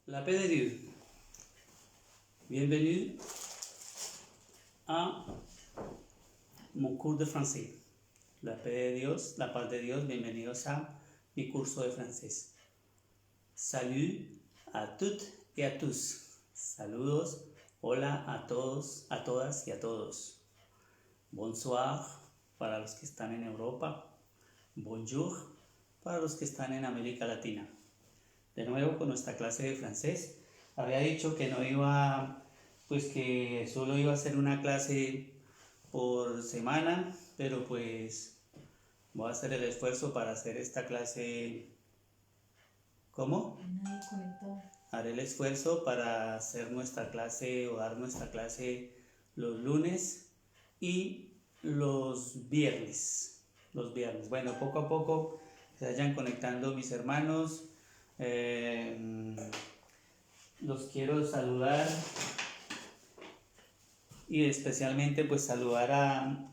La paix de Dieu. Bienvenue à mon cours de français. La paix de Dios, la paz de Dios, bienvenidos a mi curso de francés. Salut a toutes et à tous. Saludos, hola a todos, a todas y a todos. Bonsoir para los que están en Europa. Bonjour para los que están en América Latina. De nuevo con nuestra clase de francés. Había dicho que no iba, pues que solo iba a hacer una clase por semana, pero pues voy a hacer el esfuerzo para hacer esta clase. ¿Cómo? Nadie conectado. Haré el esfuerzo para hacer nuestra clase o dar nuestra clase los lunes y los viernes. Bueno, poco a poco se vayan conectando mis hermanos. Los quiero saludar y especialmente pues saludar a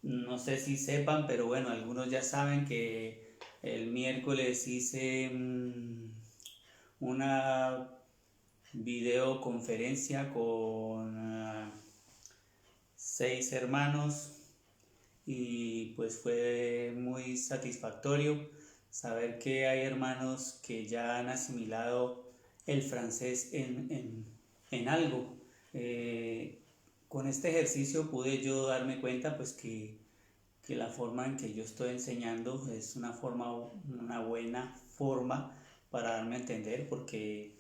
no sé si sepan, pero bueno, algunos ya saben que el miércoles hice una videoconferencia con 6 hermanos y pues fue muy satisfactorio saber que hay hermanos que ya han asimilado el francés en algo. Con este ejercicio pude yo darme cuenta pues que la forma en que yo estoy enseñando es una buena forma para darme a entender, porque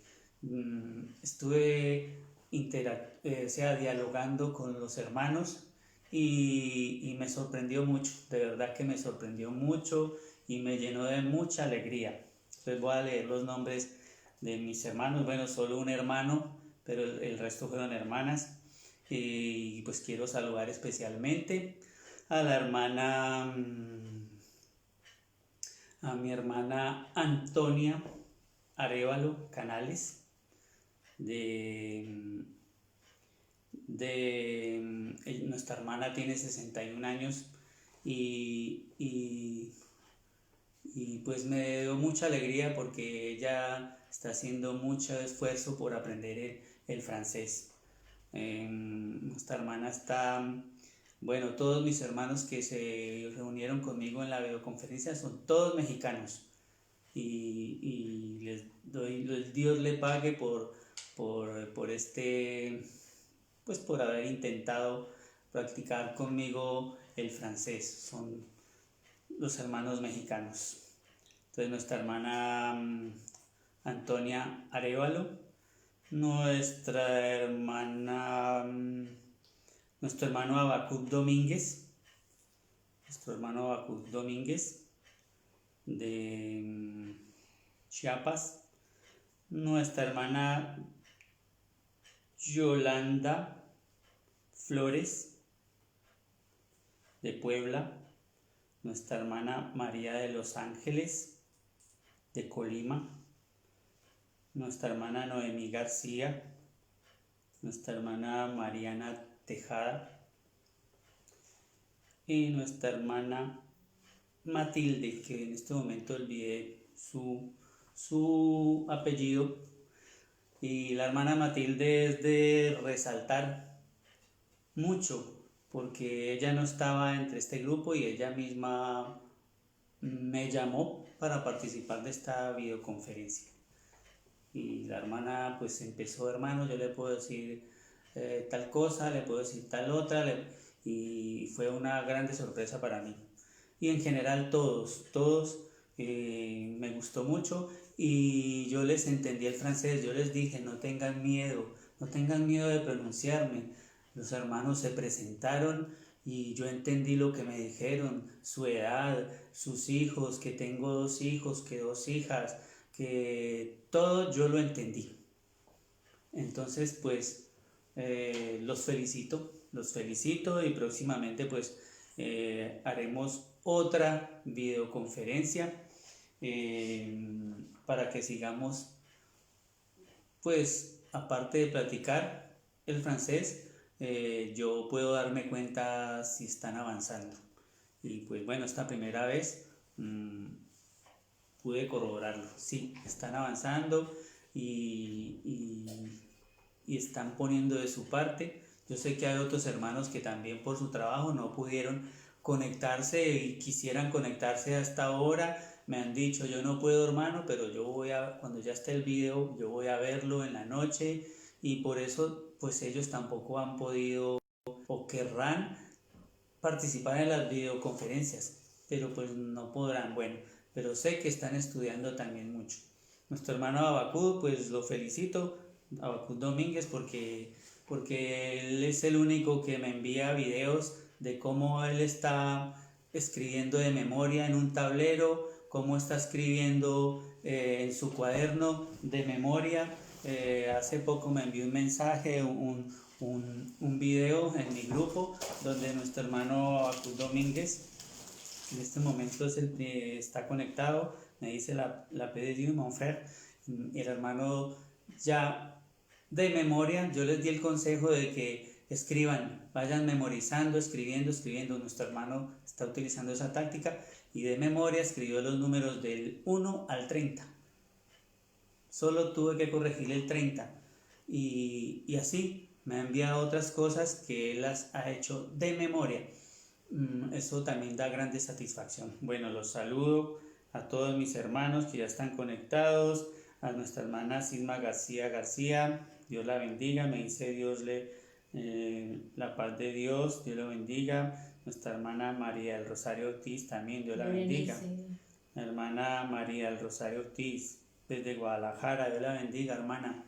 estuve dialogando con los hermanos y me sorprendió mucho, de verdad que me sorprendió mucho y me llenó de mucha alegría. Entonces voy a leer los nombres de mis hermanos, bueno, solo un hermano, pero el resto fueron hermanas. Y pues quiero saludar especialmente a la hermana, a mi hermana Antonia Arévalo Canales, nuestra hermana tiene 61 años y pues me dio mucha alegría porque ella está haciendo mucho esfuerzo por aprender el francés. Nuestra hermana está, bueno, todos mis hermanos que se reunieron conmigo en la videoconferencia son todos mexicanos y Dios le pague por pues por haber intentado practicar conmigo el francés. Son los hermanos mexicanos. Entonces nuestra hermana Antonia Arévalo, nuestro hermano Abacuc Domínguez, de Chiapas, nuestra hermana Yolanda Flores de Puebla, nuestra hermana María de los Ángeles de Colima, nuestra hermana Noemí García, nuestra hermana Mariana Tejada y nuestra hermana Matilde, que en este momento olvidé su apellido. Y la hermana Matilde es de resaltar mucho porque ella no estaba entre este grupo y ella misma me llamó para participar de esta videoconferencia. Y la hermana pues empezó, hermano, yo le puedo decir tal cosa, le puedo decir tal otra, y fue una grande sorpresa para mí. Y en general todos me gustó mucho y yo les entendí el francés, yo les dije no tengan miedo de pronunciarme. Los hermanos se presentaron y yo entendí lo que me dijeron, su edad, sus hijos, que tengo 2 hijos, que 2 hijas, que todo yo lo entendí. Entonces pues los felicito y próximamente pues haremos otra videoconferencia para que sigamos, pues aparte de practicar el francés, yo puedo darme cuenta si están avanzando. Y pues bueno, esta primera vez pude corroborarlo, sí, están avanzando y, y- y están poniendo de su parte. Yo sé que hay otros hermanos que también por su trabajo no pudieron conectarse y quisieran conectarse a esta hora. Me han dicho, yo no puedo, hermano, pero yo voy a, cuando ya esté el video, yo voy a verlo en la noche, y por eso pues ellos tampoco han podido o querrán participar en las videoconferencias, pero pues no podrán. Bueno, pero sé que están estudiando también mucho. Nuestro hermano Abacud, pues lo felicito, Abacud Domínguez, porque él es el único que me envía videos de cómo él está escribiendo de memoria en un tablero, cómo está escribiendo en su cuaderno de memoria. Hace poco me envió un mensaje, un video en mi grupo donde nuestro hermano Abacud Domínguez en este momento es el que está conectado, me dice la paix de Dieu, mon frère, el hermano ya de memoria. Yo les di el consejo de que escriban, vayan memorizando, escribiendo, escribiendo. Nuestro hermano está utilizando esa táctica y de memoria escribió los números del 1 al 30. Solo tuve que corregir el 30 y así me ha enviado otras cosas que él las ha hecho de memoria. Eso también da grande satisfacción. Bueno, los saludo a todos mis hermanos que ya están conectados, a nuestra hermana Sisma García García, Dios la bendiga, me dice Dios la paz de Dios, Dios lo bendiga. Nuestra hermana María del Rosario Ortiz también, Dios la bendiga. La hermana María del Rosario Ortiz, desde Guadalajara, Dios la bendiga, hermana.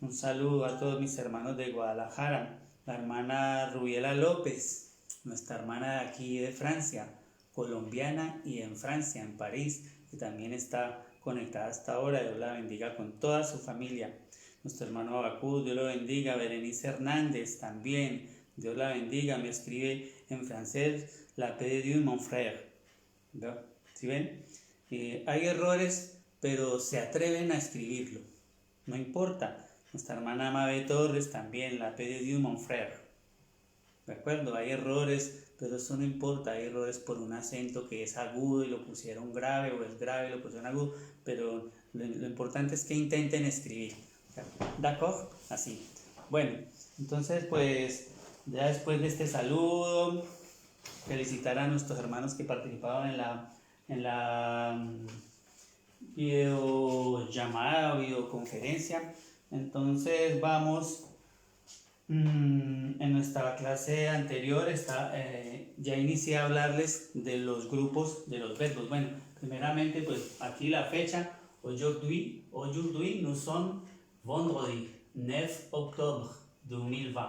Un saludo a todos mis hermanos de Guadalajara. La hermana Rubiela López, nuestra hermana de aquí de Francia, colombiana y en Francia, en París, que también está conectada hasta ahora. Dios la bendiga con toda su familia. Nuestro hermano Abacú, Dios lo bendiga. Berenice Hernández también, Dios la bendiga. Me escribe en francés, la paix de Dieu, mon frère. ¿Sí ven? Hay errores, pero se atreven a escribirlo. No importa. Nuestra hermana Mabe Torres también, la paix de Dieu, mon frère. ¿De acuerdo? Hay errores, pero eso no importa. Hay errores por un acento que es agudo y lo pusieron grave, o es grave y lo pusieron agudo, pero lo importante es que intenten escribir. ¿D'accord? Así. Bueno, entonces pues ya después de este saludo, felicitar a nuestros hermanos que participaron en la videollamada o videoconferencia. Entonces vamos, en nuestra clase anterior ya inicié a hablarles de los grupos de los verbos. Bueno, primeramente pues aquí la fecha, aujourd'hui nous sommes vendredi 9 octobre 2020.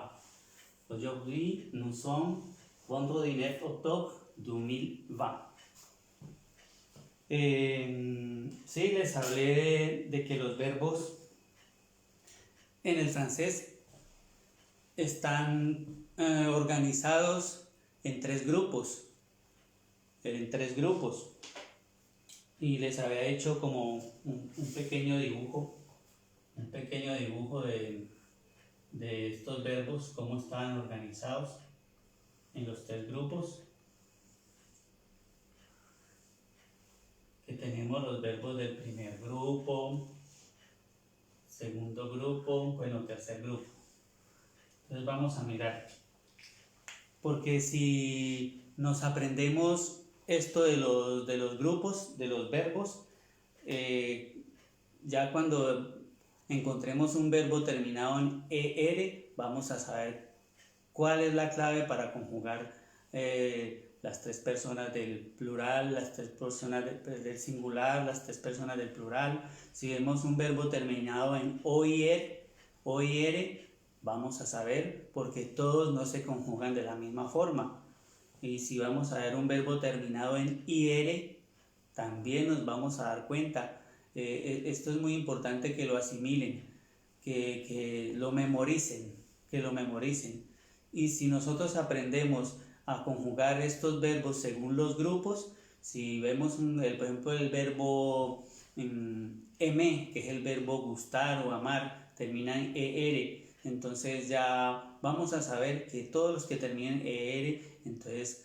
Aujourd'hui nous sommes vendredi 9 octobre 2020. Sí, les hablé de que los verbos en el francés están organizados en tres grupos, y les había hecho como un pequeño dibujo, de estos verbos, cómo estaban organizados en los tres grupos. Que tenemos los verbos del primer grupo, segundo grupo, bueno, tercer grupo. Entonces vamos a mirar, porque si nos aprendemos esto de los grupos, de los verbos, ya cuando encontremos un verbo terminado en ER, vamos a saber cuál es la clave para conjugar las tres personas del plural, las tres personas del singular, las tres personas del plural. Si vemos un verbo terminado en OIR, vamos a saber porque todos no se conjugan de la misma forma. Y si vamos a ver un verbo terminado en IR, también nos vamos a dar cuenta. Esto es muy importante que lo asimilen, que lo memoricen, Y si nosotros aprendemos a conjugar estos verbos según los grupos, si vemos, por ejemplo, el verbo M, que es el verbo gustar o amar, termina en ER, entonces ya vamos a saber que todos los que terminen en ER, entonces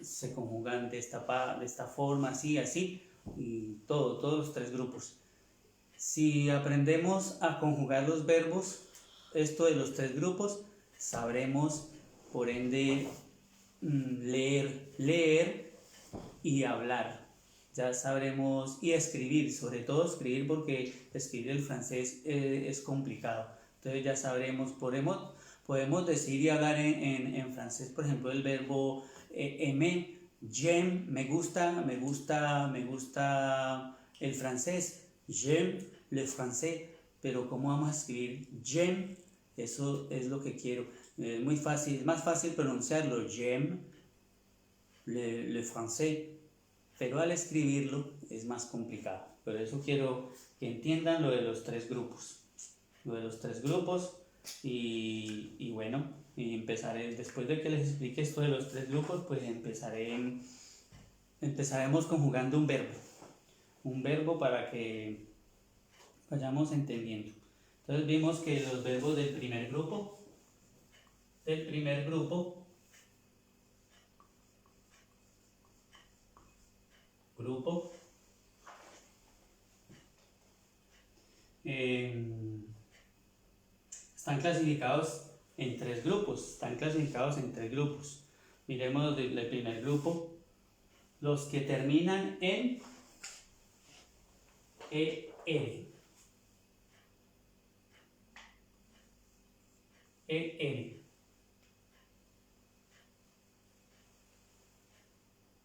se conjugan de esta forma, así, y todos los tres grupos. Si aprendemos a conjugar los verbos, esto de los tres grupos, sabremos por ende leer y hablar. Ya sabremos, y escribir, sobre todo escribir, porque escribir el francés es complicado. Entonces ya sabremos, podemos decir y hablar en francés, por ejemplo, el verbo aimer, j'aime, me gusta el francés, j'aime le français, pero ¿cómo vamos a escribir j'aime? Eso es lo que quiero. Es muy fácil, es más fácil pronunciarlo, j'aime le français, pero al escribirlo es más complicado. Por eso quiero que entiendan lo de los tres grupos. Y bueno, y empezaré, después de que les explique esto de los tres grupos, pues empezaremos conjugando un verbo para que vayamos entendiendo. Entonces vimos que los verbos del primer grupo están clasificados en tres grupos. Miremos del primer grupo, los que terminan en ER.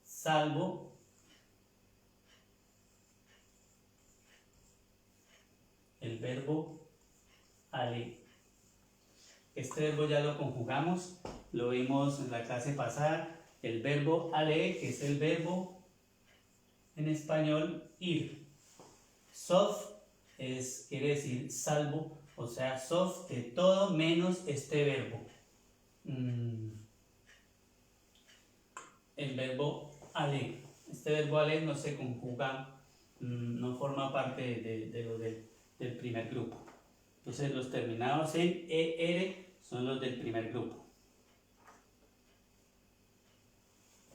Salvo el verbo aller. Este verbo ya lo conjugamos, lo vimos en la clase pasada, el verbo aller, que es el verbo en español ir. Sauf quiere decir salvo, o sea, sauf de todo menos este verbo. El verbo aller. Este verbo aller no se conjuga, no forma parte del primer grupo. Entonces los terminados en ER son los del primer grupo.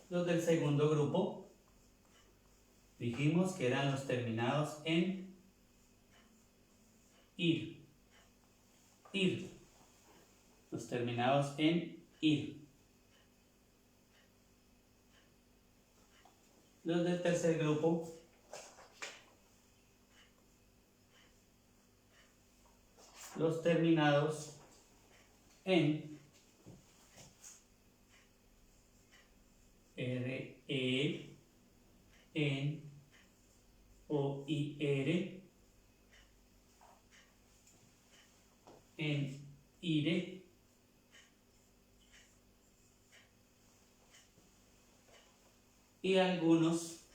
Los del segundo grupo dijimos que eran los terminados en ir. Los terminados en ir. Los del tercer grupo los terminados en RE, en OIR, en IRE, y algunos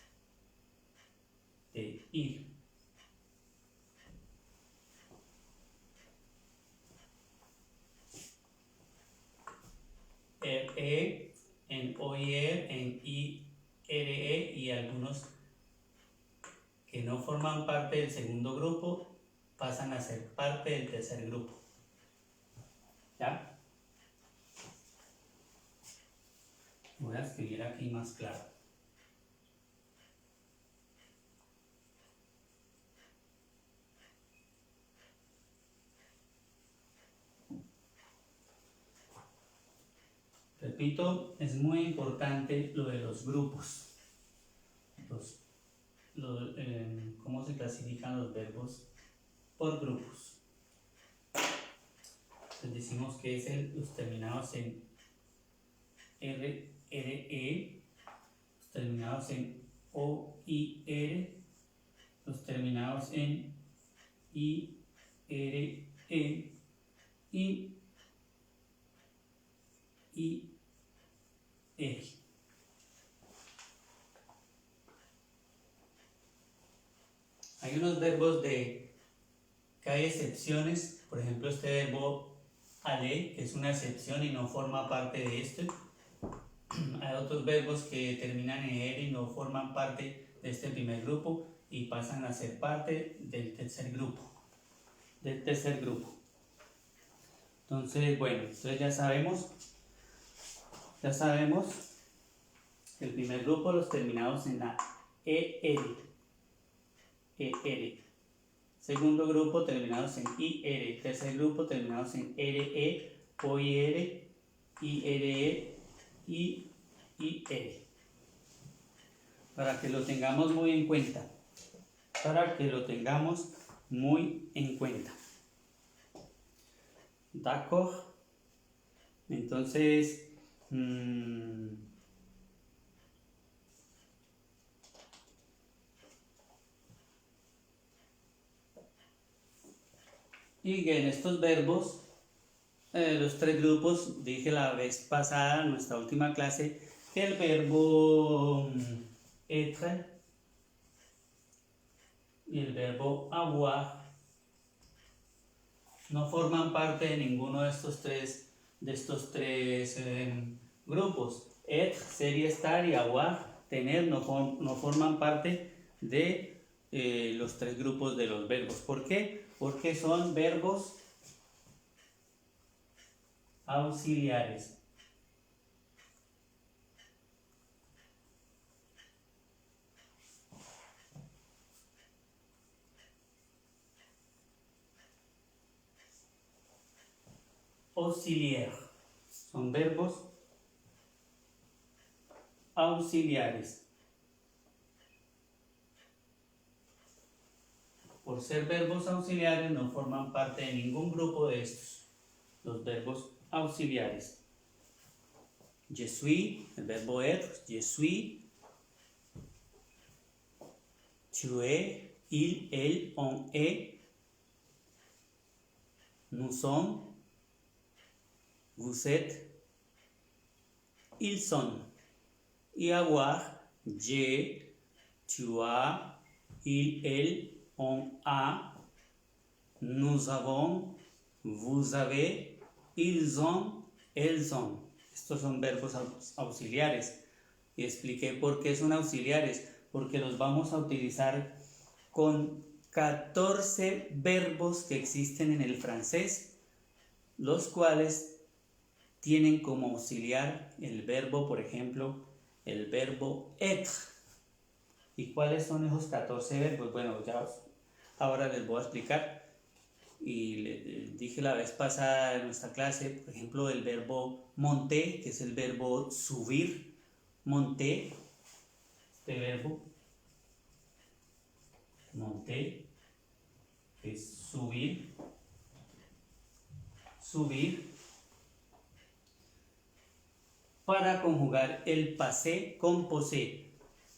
de IR. RE, en OIR, en IRE y algunos que no forman parte del segundo grupo pasan a ser parte del tercer grupo. ¿Ya? Voy a escribir aquí más claro. Repito, es muy importante lo de los grupos. Cómo se clasifican los verbos por grupos. Entonces decimos que es los terminados en RE, los terminados en OIR, los terminados en IRE y IR. Hay unos verbos que hay excepciones, por ejemplo este verbo aller, que es una excepción y no forma parte de este. Hay otros verbos que terminan en er y no forman parte de este primer grupo y pasan a ser parte del tercer grupo. Entonces, bueno, entonces ya sabemos que el primer grupo, los terminados en la ER. segundo grupo terminados en IR, tercer grupo terminados en RE, OIR, IRE y IR. Para que lo tengamos muy en cuenta. Para que lo tengamos muy en cuenta. ¿D'accord? Entonces, y en estos verbos, los tres grupos, dije la vez pasada en nuestra última clase, que el verbo être y el verbo avoir no forman parte de ninguno de estos tres grupos. Être, ser y estar, y avoir, tener, no forman parte de los tres grupos de los verbos. ¿Por qué? Porque son verbos auxiliares. Auxiliaires. Son verbos auxiliares. Por ser verbos auxiliares no forman parte de ningún grupo de estos, los verbos auxiliares. Je suis, el verbo être, je suis, tu es, il, elle, on est, nous sommes, vous êtes, ils sont. Y avoir, j'ai, tu as, il, elle, on a, nous avons, vous avez, ils ont, elles ont. Estos son verbos auxiliares. Y expliqué por qué son auxiliares. Porque los vamos a utilizar con 14 verbos que existen en el francés, los cuales tienen como auxiliar el verbo, por ejemplo, el verbo être. ¿Y cuáles son esos 14 verbos? Bueno, ya ahora les voy a explicar. Y les dije la vez pasada en nuestra clase, por ejemplo, el verbo monter, que es el verbo subir. Monter, este verbo, monter, es subir, subir. Para conjugar el passé con posé,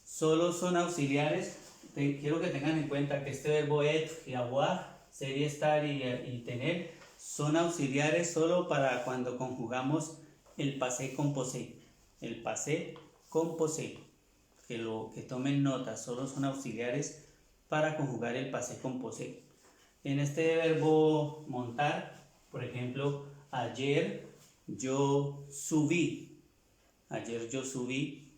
solo son auxiliares. Quiero que tengan en cuenta que este verbo être y avoir, ser y estar y tener, son auxiliares solo para cuando conjugamos el passé con posé. El passé con posé. Que tomen nota, solo son auxiliares para conjugar el passé con posé. En este verbo montar, por ejemplo, ayer yo subí. Ayer yo subí.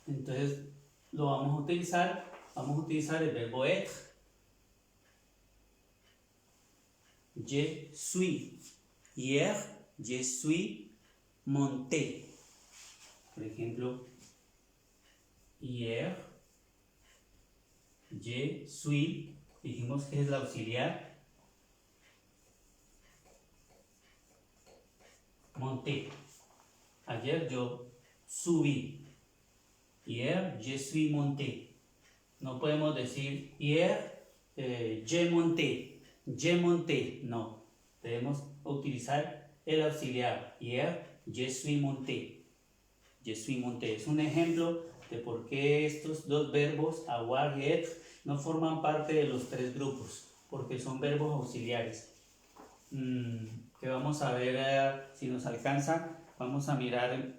Entonces lo vamos a utilizar. Vamos a utilizar el verbo être. Je suis. Hier, je suis monté. Por ejemplo, hier, je suis. Dijimos que es el auxiliar. Monté. Ayer yo subí. Hier, je suis monté. No podemos decir hier, je monté. Je monté. No. Debemos utilizar el auxiliar. Hier, je suis monté. Je suis monté. Es un ejemplo de por qué estos dos verbos, avoir y être, no forman parte de los tres grupos. Porque son verbos auxiliares. Que vamos a ver si nos alcanza. Vamos a mirar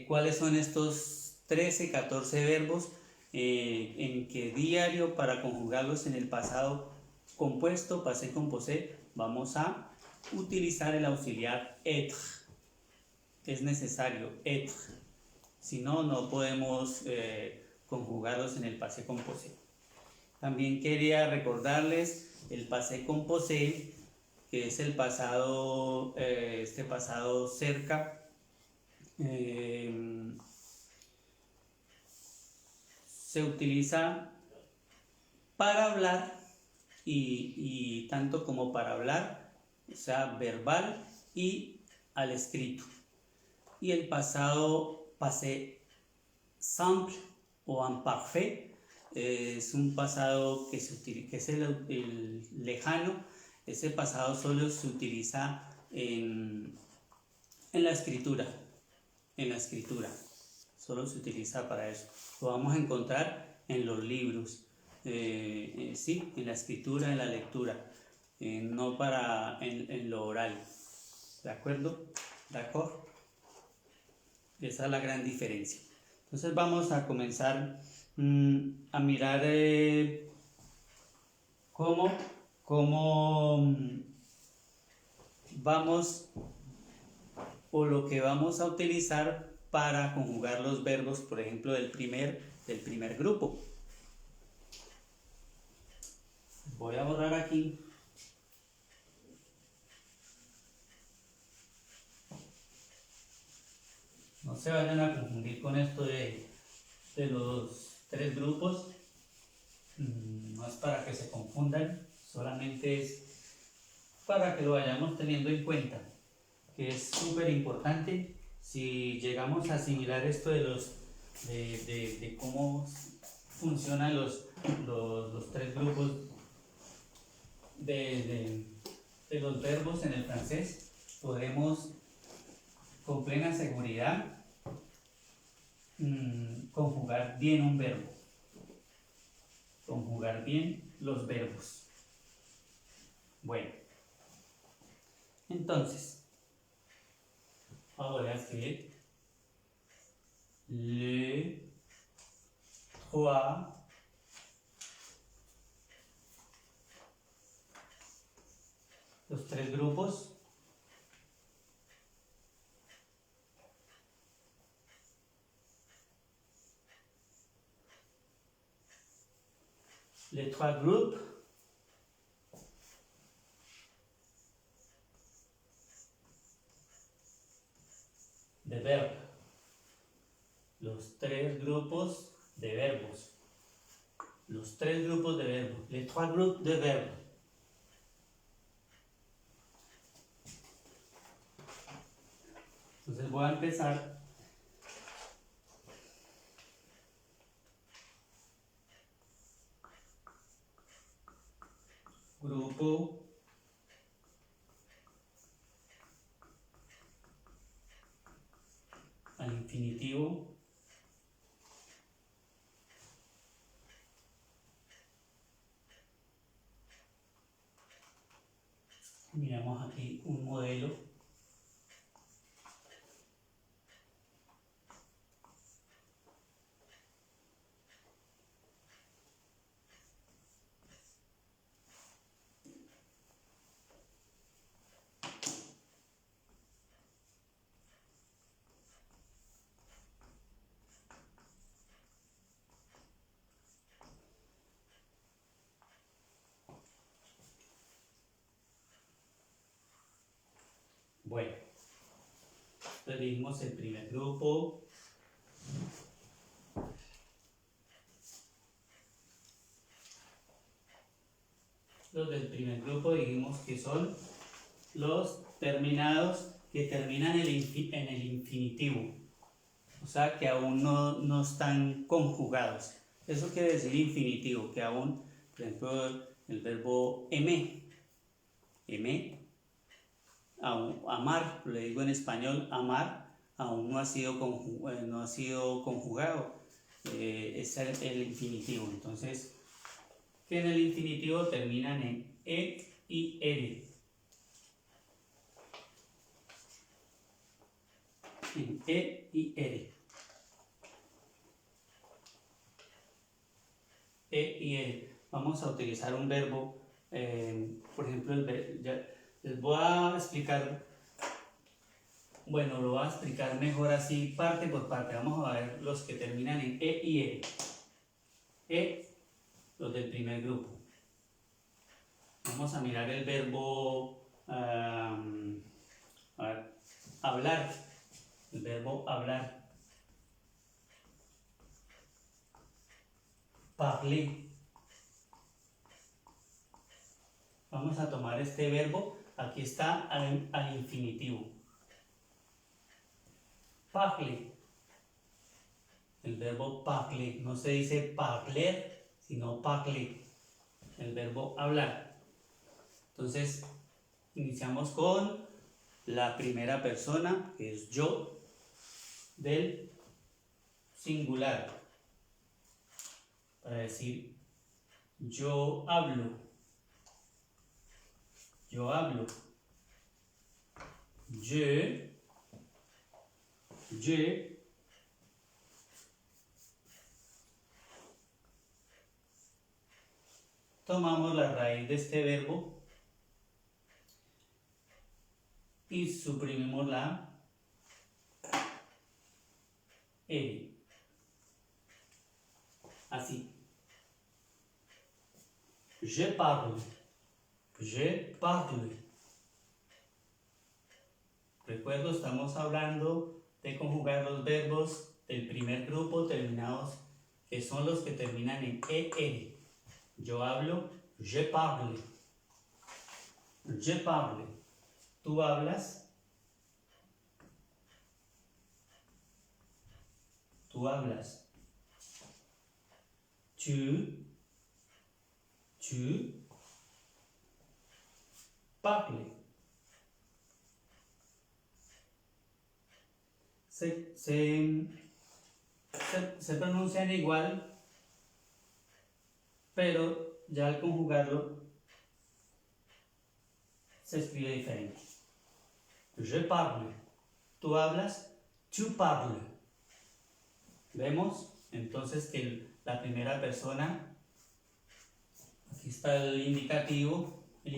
cuáles son estos 13, 14 verbos en que diario para conjugarlos en el pasado compuesto, passé composé, vamos a utilizar el auxiliar être. Es necesario être. Si no, no podemos conjugarlos en el passé composé. También quería recordarles el passé composé, que es el pasado, este pasado cerca, se utiliza para hablar y tanto como para hablar, o sea, verbal y al escrito. Y el pasado passé simple o imparfait es un pasado que es el lejano. Ese pasado solo se utiliza en la escritura. En la escritura. Solo se utiliza para eso. Lo vamos a encontrar en los libros. Sí, en la escritura, en la lectura. No para en lo oral. ¿De acuerdo? ¿De acuerdo? Esa es la gran diferencia. Entonces vamos a comenzar a mirar cómo vamos o lo que vamos a utilizar para conjugar los verbos, por ejemplo, del primer grupo. Voy a borrar aquí. No se vayan a confundir con esto de los tres grupos. No es para que se confundan, solamente es para que lo vayamos teniendo en cuenta, que es súper importante. Si llegamos a asimilar esto de cómo funcionan los tres grupos de los verbos en el francés, podremos con plena seguridad conjugar bien un verbo, conjugar bien los verbos. Bueno, entonces voy a escribir le, trois, los tres grupos. Les trois groupes de verbos. Los tres grupos de verbos. Los tres grupos de verbos. Les trois groupes de verbos. Entonces voy a empezar grupo al infinitivo miramos aquí un modelo bueno. Pedimos el primer grupo. Los del primer grupo dijimos que son los terminados que terminan en el infinitivo. O sea, que aún no están conjugados. Eso quiere decir infinitivo, que aún, por ejemplo, el verbo aimer, amar, lo digo en español, amar, aún no ha sido conjugado. Es el infinitivo. Entonces, que en el infinitivo terminan en e y r. En e y r. E y r. Vamos a utilizar un verbo, por ejemplo, les voy a explicar, bueno, lo voy a explicar mejor así, parte por parte. Vamos a ver los que terminan en e y r. E, los del primer grupo. Vamos a mirar el verbo hablar. El verbo hablar. parler. Vamos a tomar este verbo, aquí está al infinitivo. Parler. El verbo parler, no se dice parler, sino parler. El verbo hablar. Entonces, iniciamos con la primera persona, que es yo, del singular. Para decir, yo hablo. Yo hablo. Je. Tomamos la raíz de este verbo y suprimimos la L. Así. Je parle. Je parle. Recuerdo, estamos hablando de conjugar los verbos del primer grupo terminados, que son los que terminan en ER. Yo hablo, je parle. Je parle. Tú hablas. Tú hablas. Tu parles. Se pronuncian igual, pero ya al conjugarlo se escribe diferente. Je parle. Tú hablas, tu parles. Vemos entonces que la primera persona, aquí está el indicativo, al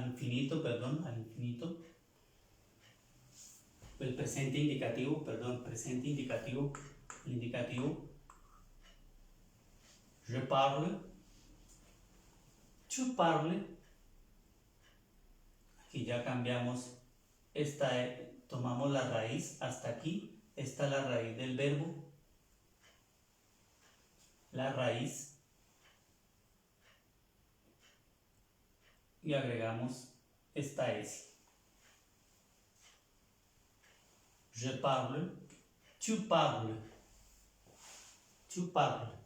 infinito, el presente indicativo, el indicativo, je parle, tu parles. Aquí ya cambiamos, tomamos la raíz hasta aquí, esta es la raíz del verbo, la raíz, y agregamos esta S. Je parle, tu parles, tu parles,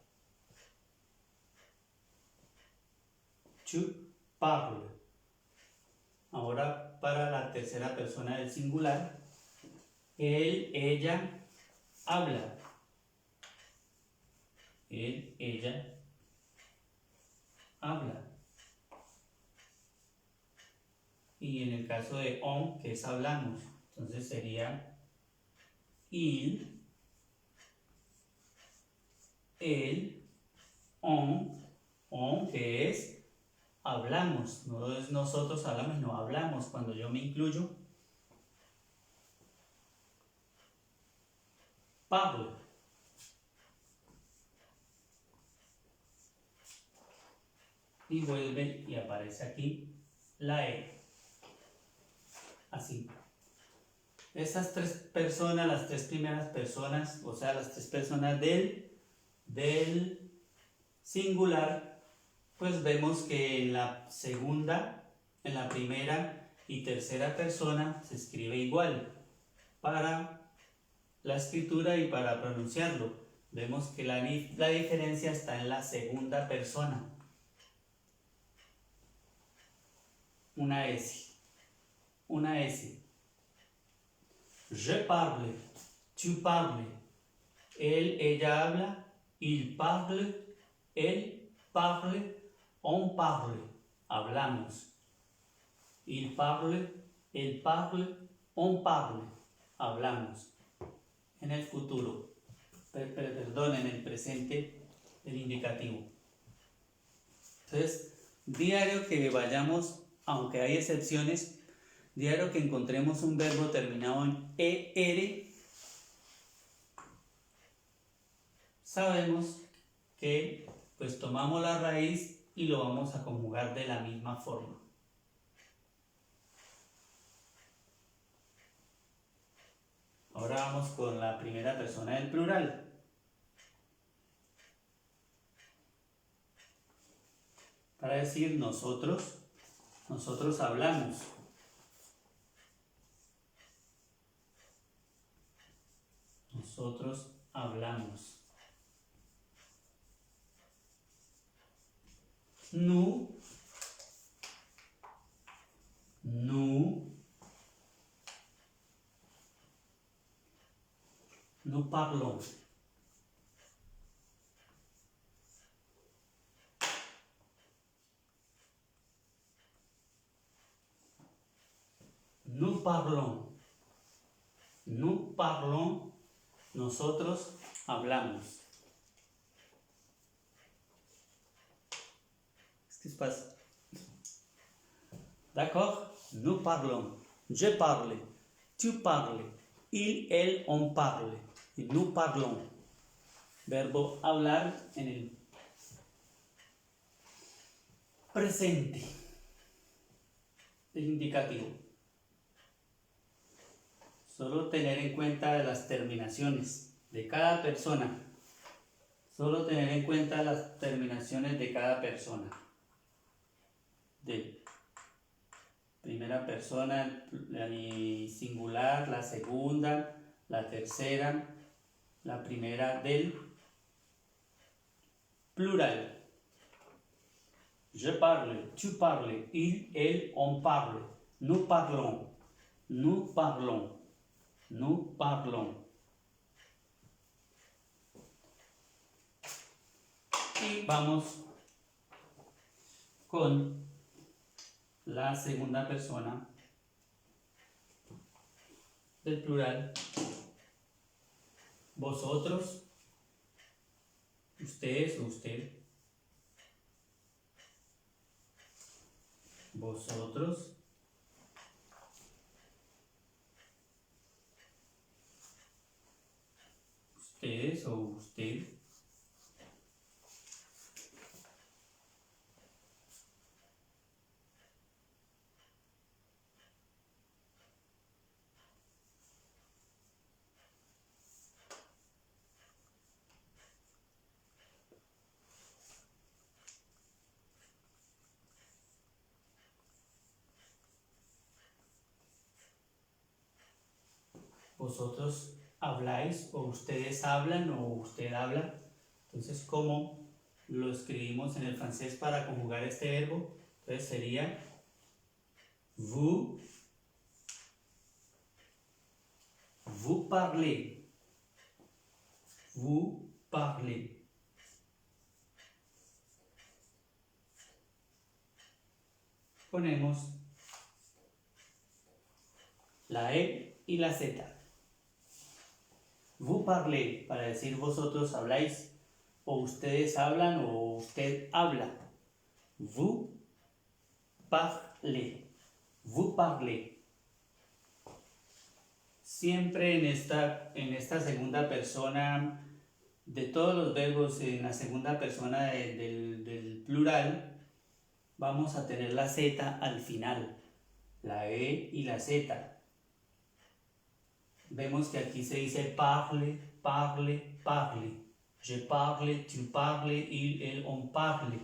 tu parles. Ahora para la tercera persona del singular, él, ella, habla. Él, ella, habla. Y en el caso de on, que es hablamos, entonces sería il, él, on que es hablamos, no es nosotros hablamos, no hablamos. Cuando yo me incluyo, parle. Y vuelve y aparece aquí la E. Así. Esas tres personas, las tres primeras personas, o sea, las tres personas del singular, pues vemos que en la segunda, en la primera y tercera persona se escribe igual para la escritura y para pronunciarlo. Vemos que la diferencia está en la segunda persona. Una S. Je parle, tu parles, él, ella habla, il parle, él parle, on parle, hablamos. Il parle, elle parle, on parle, hablamos. En el futuro, perdón, en el presente, el indicativo. Entonces, diario que vayamos, aunque hay excepciones, diario que encontremos un verbo terminado en ER, sabemos que pues tomamos la raíz y lo vamos a conjugar de la misma forma. Ahora vamos con la primera persona del plural. Para decir nosotros hablamos. Nosotros hablamos. Nous parlons. Nous parlons. Nous parlons. Nosotros hablamos. Qu'est-ce qui se passe? D'accord? Nous parlons. Je parle. Tu parles. Il, elle, on parle. Y nous parlons. Verbo hablar en el presente. El indicativo. Solo tener en cuenta las terminaciones de cada persona. Solo tener en cuenta las terminaciones de cada persona. De primera persona, la singular, la segunda, la tercera, la primera del plural. Je parle, tu parles, il, elle, on parle. Nous parlons, nous parlons, nous parlons. Y vamos con la segunda persona del plural. Vosotros, ustedes o usted. Vosotros. Ustedes o usted. Vosotros habláis o ustedes hablan o usted habla. Entonces, ¿cómo lo escribimos en el francés para conjugar este verbo? Entonces sería vous parlez. Vous parlez. Ponemos la E y la Z. Vous parlez para decir vosotros habláis o ustedes hablan o usted habla. Vous parlez. Vous parlez. Siempre en esta segunda persona, de todos los verbos en la segunda persona del plural, vamos a tener la Z al final, la E y la Z. Vemos que aquí se dice parle, parle, parle. Je parle, tu parles, il, elle, on parle.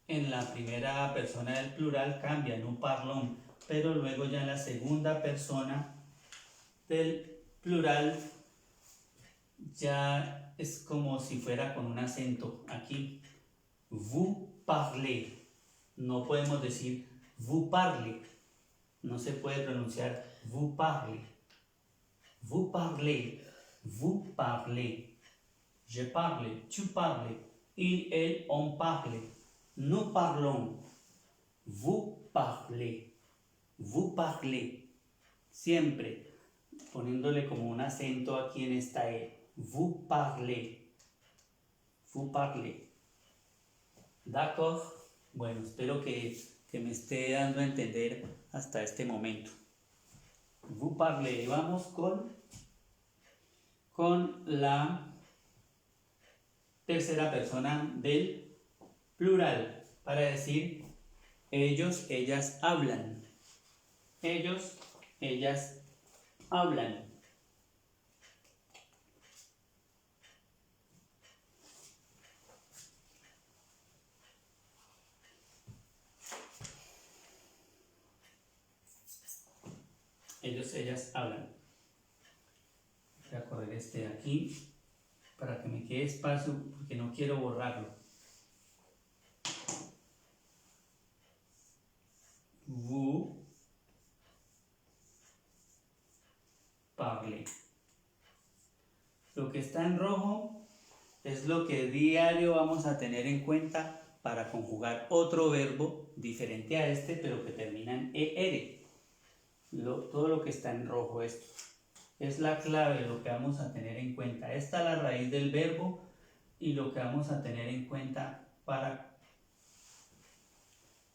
En la primera persona del plural cambia, nous parlons, pero luego ya en la segunda persona del plural ya es como si fuera con un acento. Aquí, vous parlez. No podemos decir vous parlez. No se puede pronunciar vous parlez. Vous parlez. Vous parlez. Je parle. Tu parles. Il, elle, on parle. Nous parlons. Vous parlez. Vous parlez. Siempre poniéndole como un acento aquí en esta E. Vous parlez. Vous parlez. D'accord. Bueno, espero que me esté dando a entender hasta este momento. Vous parlez. Vamos con la tercera persona del plural para decir ellos, ellas hablan. Ellos, ellas hablan. ellos, ellas hablan. Voy a correr este de aquí para que me quede espacio porque no quiero borrarlo. Vous parlez. Lo que está en rojo es lo que diario vamos a tener en cuenta para conjugar otro verbo diferente a este, pero que termina en ER. Todo lo que está en rojo, esto es la clave, lo que vamos a tener en cuenta. Esta es la raíz del verbo y lo que vamos a tener en cuenta para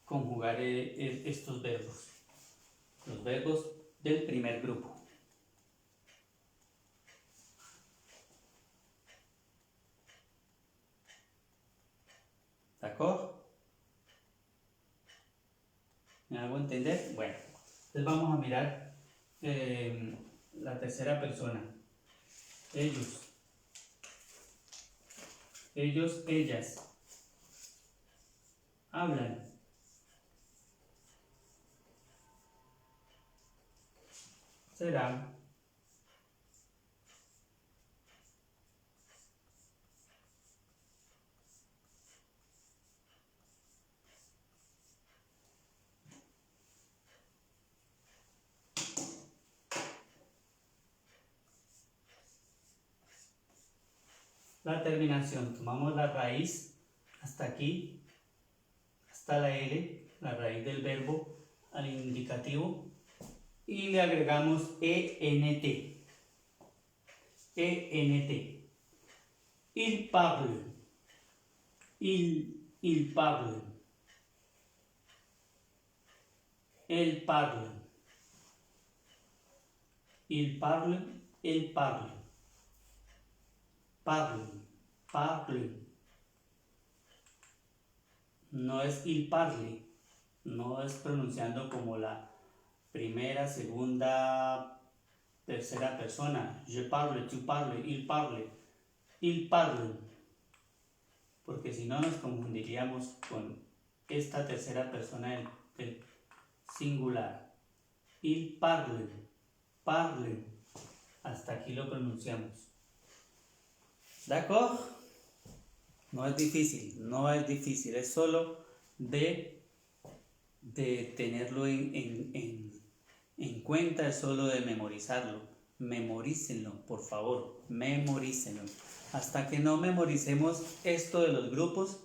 conjugar estos verbos. Los verbos del primer grupo. ¿De acuerdo? ¿Me hago entender? Bueno, entonces vamos a mirar la tercera persona. Ellos, ellas, hablan. Será. La terminación, tomamos la raíz hasta aquí, hasta la L, la raíz del verbo al indicativo, y le agregamos ENT. ENT. Il parle. Il parle. Elle parle. Il parle. Elle parle. Parle. Parle. No es il parle. No es pronunciando como la primera, segunda, tercera persona. Je parle, tu parles, il parle. Il parle. Porque si no nos confundiríamos con esta tercera persona del singular. Il parle. Parle. Hasta aquí lo pronunciamos. ¿D'accord? No es difícil, no es difícil, es solo de tenerlo en cuenta, es solo de memorizarlo. Memorícenlo, por favor, memorícenlo. Hasta que no memoricemos esto de los grupos,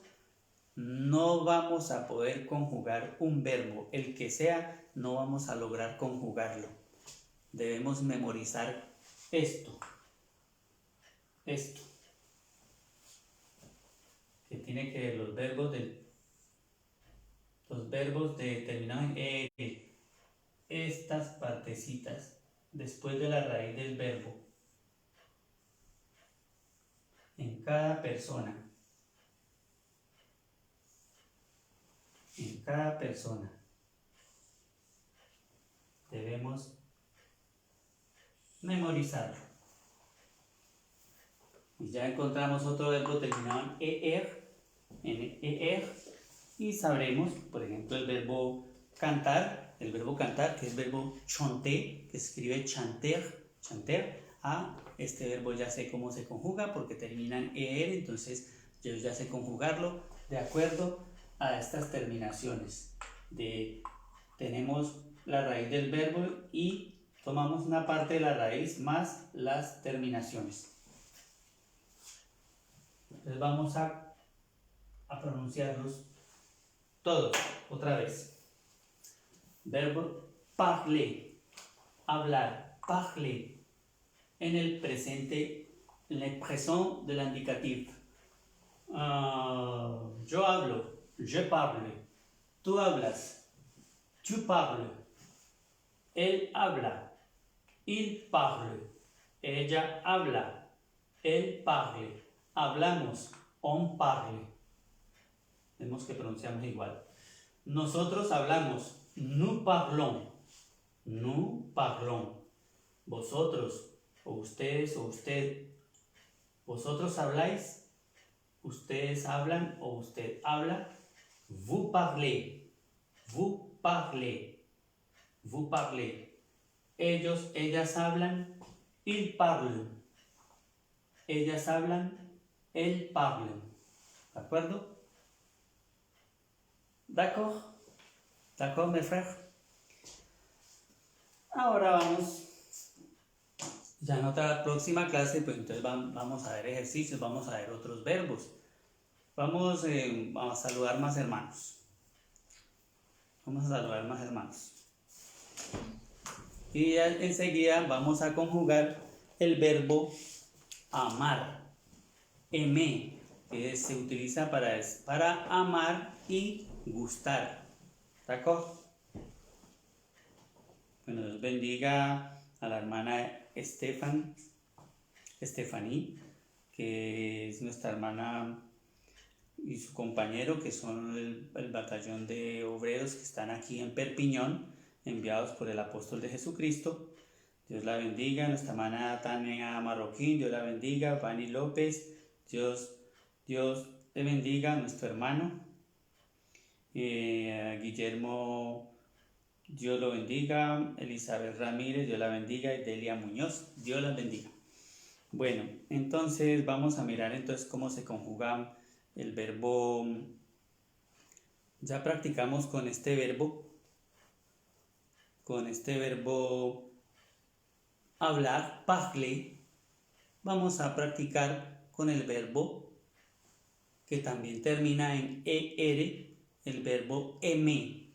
no vamos a poder conjugar un verbo, el que sea, no vamos a lograr conjugarlo. Debemos memorizar esto, que tiene que ver los verbos determinados en ER, estas partecitas después de la raíz del verbo en cada persona. En cada persona debemos memorizarlo. Y ya encontramos otro verbo terminado en ER, y sabremos, por ejemplo, el verbo cantar, que es el verbo chanter, que se escribe chanter, este verbo ya sé cómo se conjuga porque termina en ER, entonces yo ya sé conjugarlo de acuerdo a estas terminaciones. Tenemos la raíz del verbo y tomamos una parte de la raíz más las terminaciones. Entonces vamos a pronunciarlos todos, otra vez. Verbo parler, hablar, parler. En el presente, en el présent de l'indicatif. Yo hablo, je parle. Tú hablas, tu parles. Él habla, il parle. Ella habla, elle parle. Hablamos, on parle. Vemos que pronunciamos igual. Nosotros hablamos, nous parlons. Nous parlons. Vosotros, o ustedes, o usted. Vosotros habláis, ustedes hablan, o usted habla. Vous parlez. Vous parlez. Vous parlez. ellas hablan, ils parlent. Ellas hablan, elles parlent. ¿De acuerdo? D'accord? D'accord, mes frères? Ahora vamos, ya en otra próxima clase, pues entonces vamos a ver ejercicios, vamos a ver otros verbos. Vamos a saludar más hermanos. Vamos a saludar más hermanos. Y ya enseguida vamos a conjugar el verbo amar. Aimer, que se utiliza para amar y gustar. ¿De acuerdo? Bueno, Dios bendiga a la hermana Estefaní, que es nuestra hermana, y su compañero, que son el batallón de obreros que están aquí en Perpiñón, enviados por el apóstol de Jesucristo. Dios la bendiga. Nuestra hermana Tania Marroquín, Dios la bendiga. Pani López, Dios le bendiga. Nuestro hermano Guillermo, Dios lo bendiga. Elizabeth Ramírez, Dios la bendiga. Y Delia Muñoz, Dios la bendiga. Bueno, entonces vamos a mirar entonces cómo se conjuga el verbo. Ya practicamos con este verbo hablar, parler. Vamos a practicar con el verbo que también termina en er, el verbo aimer.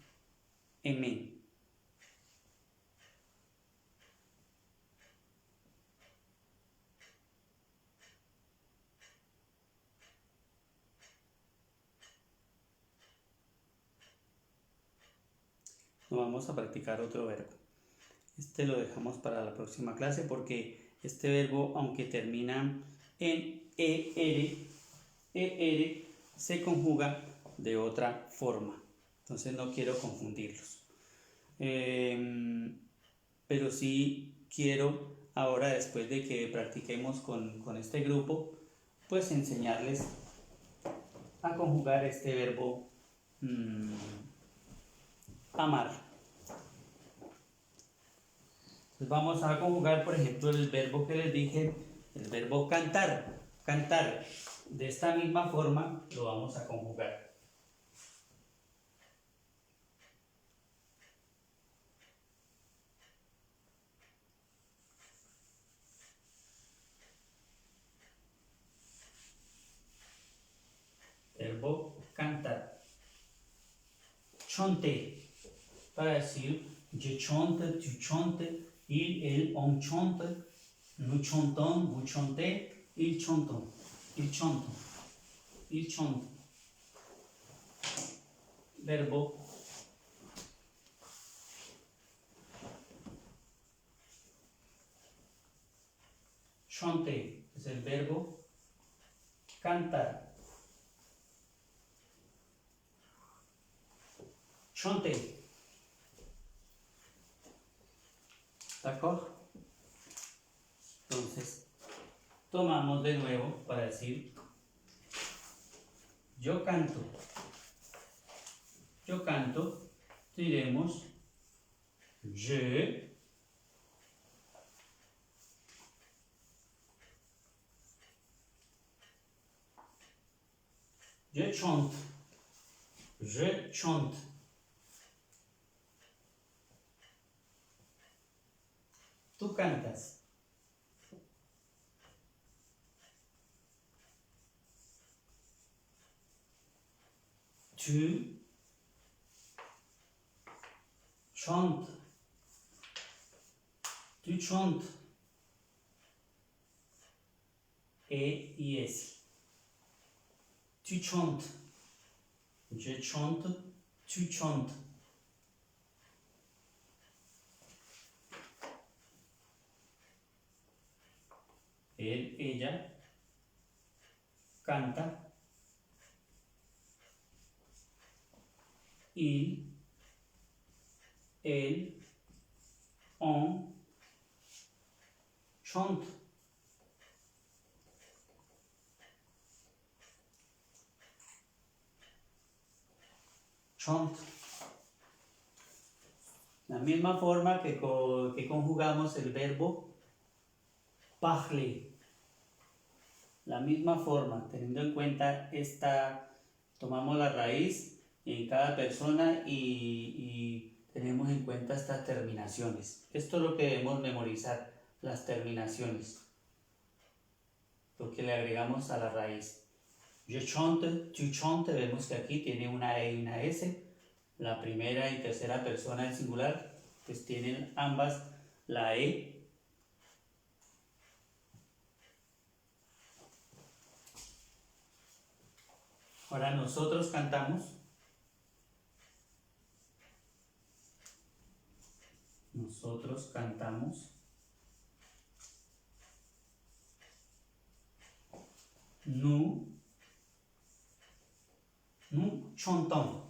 Aimer. Vamos a practicar otro verbo. Este lo dejamos para la próxima clase porque este verbo, aunque termina en er se conjuga de otra forma. Entonces no quiero confundirlos. Pero sí quiero ahora, después de que practiquemos con este grupo, pues enseñarles a conjugar este verbo amar. Entonces vamos a conjugar, por ejemplo, el verbo que les dije, el verbo cantar. Cantar. De esta misma forma lo vamos a conjugar. Verbo cantar. Chanter. Para decir, je chante, tu chantes, il, elle, on chante, nous chantons, vous chantez, ils chantent. Ils chantent. Ils chantent. Verbo chanter es el verbo cantar. Chanter. ¿D'accord? Entonces, tomamos de nuevo para decir yo canto. Yo canto, diremos je chante. Je chante. Tú cantas. Tu chantes. Tu chantes. E y S. Tu chantes. Je chante. Tu chantes. Él, ella canta. Il, elle, on chante. Chante. La misma forma que conjugamos el verbo parler. La misma forma, teniendo en cuenta tomamos la raíz en cada persona y tenemos en cuenta estas terminaciones. Esto es lo que debemos memorizar, las terminaciones, lo que le agregamos a la raíz. Je chante, tu chantes, vemos que aquí tiene una E y una S. La primera y tercera persona del singular, pues tienen ambas la E. Ahora nosotros cantamos. Nosotros cantamos. Nous chantons.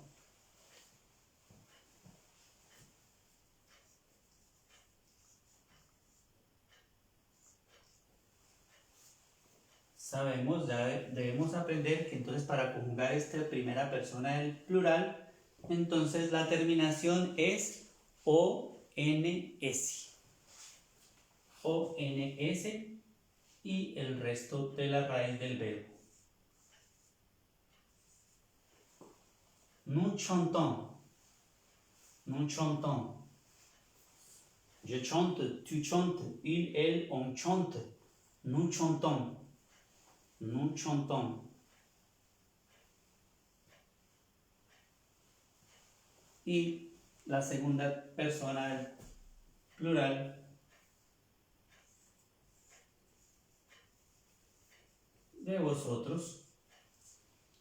Sabemos, ya debemos aprender que entonces para conjugar esta primera persona del plural, entonces la terminación es ONS. ONS y el resto de la raíz del verbo. Nous chantons. Nous chantons. Je chante, tu chantes, il, elle, on chante. Nous chantons. Nous chantons. Y la segunda persona del plural de vosotros.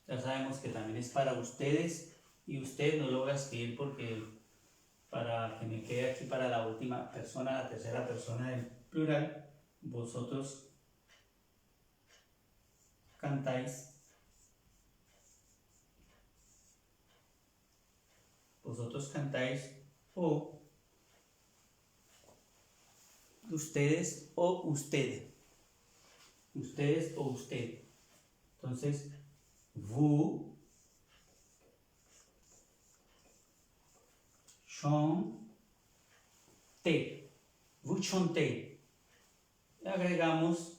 Ya sabemos que también es para ustedes y usted no lo voy a escribir porque para que me quede aquí para la última persona, la tercera persona del plural. Vosotros cantáis. Vosotros cantáis o ustedes o usted. Ustedes o usted. Entonces, vous chantez. Vous chantez. Le agregamos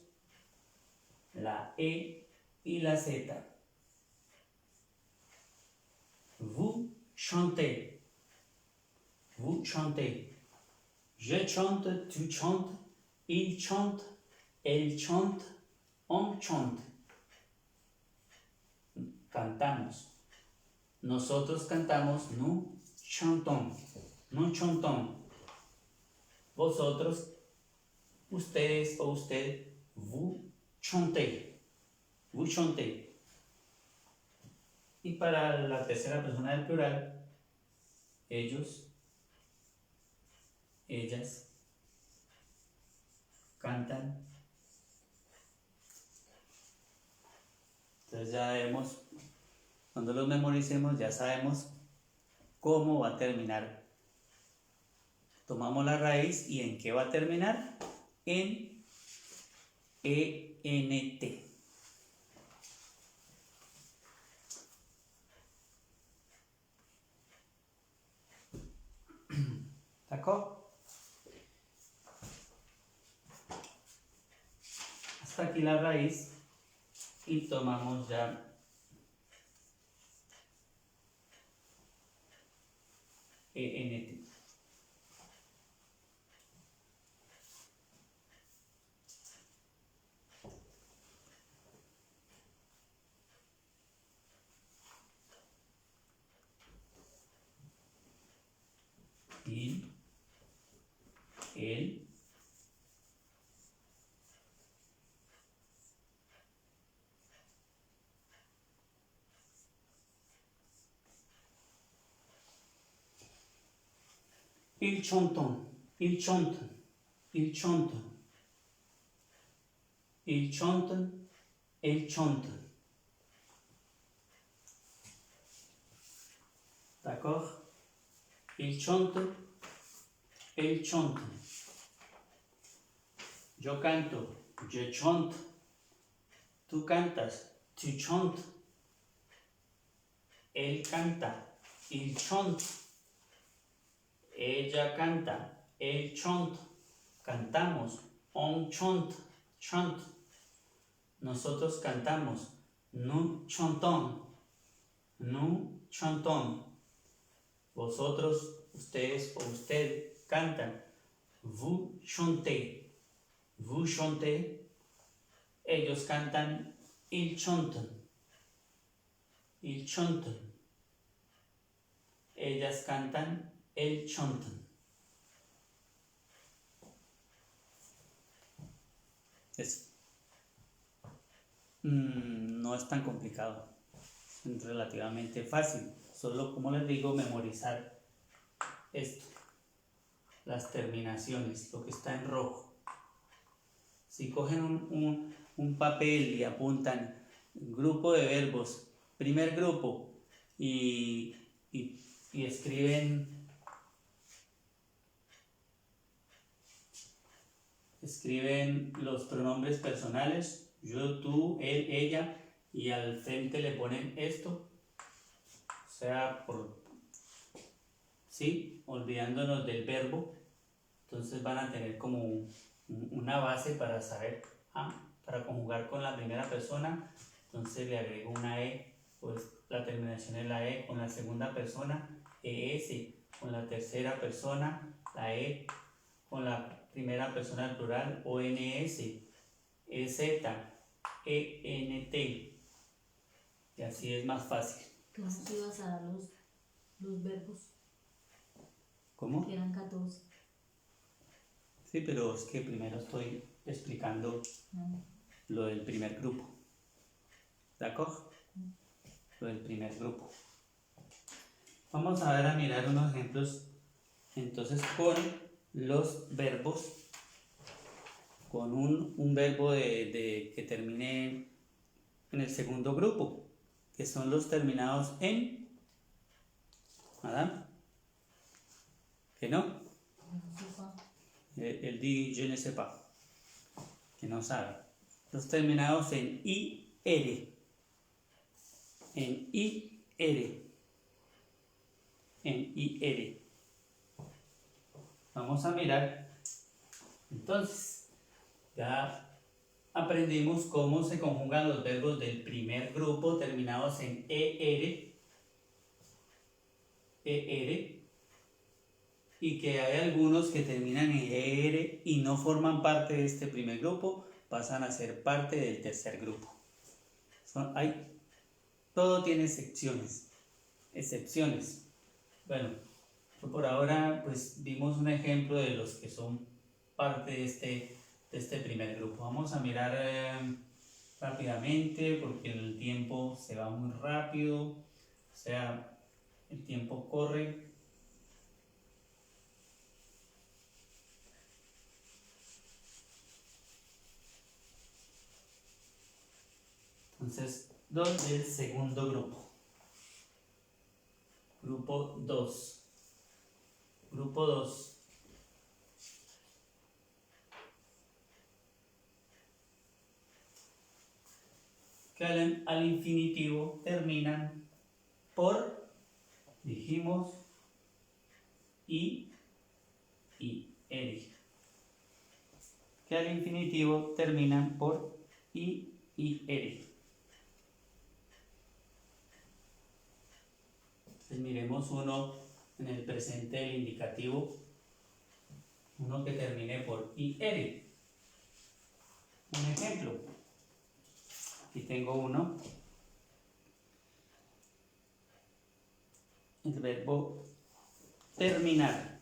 la E y la Z. Vous chantez. Vous chantez. Je chante, tu chantes, il chante, elle chante, on chante. Cantamos. Nosotros cantamos, nous chantons. Nous chantons. Vosotros, ustedes o usted, vous chantez. Vous chantez. Y para la tercera persona del plural, ellos, ellas, cantan. Entonces ya vemos, cuando los memoricemos ya sabemos cómo va a terminar. Tomamos la raíz y ¿en qué va a terminar? En ENT. ¿D'accord? Hasta aquí la raíz y tomamos ya ENT. Il, elle, ils chantent, ils chantent, ils chantent, ils chantent, elles chantent. D'accord? Ils chantent, elles chantent. Yo canto, je chante. Tú cantas, tu chantes. Él canta, il chante. Ella canta. Él chont. Cantamos. On chont. Chont. Nosotros cantamos. Nous chantons. Nous chantons. Vosotros, ustedes o usted cantan. Vous chantez. Vous chantez. Ellos cantan. Ils chantent. Ils chantent. Ellas cantan. Elles chantent. Eso. No es tan complicado. Es relativamente fácil. Solo, como les digo, memorizar esto. Las terminaciones, lo que está en rojo. Si cogen un papel y apuntan grupo de verbos, primer grupo, y escriben los pronombres personales, yo, tú, él, ella, y al frente le ponen esto, o sea, ¿sí? Olvidándonos del verbo, entonces van a tener como una base para saber, para conjugar con la primera persona, entonces le agrego una E, pues la terminación es la E, con la segunda persona, ES, con la tercera persona, la E, con la primera persona del plural, ONS, EZ, ENT, y así es más fácil. ¿Qué nos ibas a dar los verbos? ¿Cómo? Que eran 14. Sí, pero es que primero estoy explicando lo del primer grupo. ¿De acuerdo? Lo del primer grupo. Vamos a ver a mirar unos ejemplos entonces con los verbos, con un verbo que termine en el segundo grupo, que son los terminados en Madame, que no, el dit je ne sais pas, que no sabe, los terminados en IR, en IR, en IR. Vamos a mirar, entonces, ya aprendimos cómo se conjugan los verbos del primer grupo terminados en ER, y que hay algunos que terminan en ER y no forman parte de este primer grupo, pasan a ser parte del tercer grupo. Todo tiene excepciones. Bueno, por ahora pues vimos un ejemplo de los que son parte de este primer grupo. Vamos a mirar rápidamente porque el tiempo se va muy rápido, o sea, el tiempo corre. Entonces, dos del segundo grupo. Grupo 2. Grupo 2. Que al infinitivo terminan por, dijimos, ir. Que al infinitivo terminan por ir. Entonces miremos uno en el presente del indicativo, uno que termine por IR. Un ejemplo. Aquí tengo uno. El verbo terminar.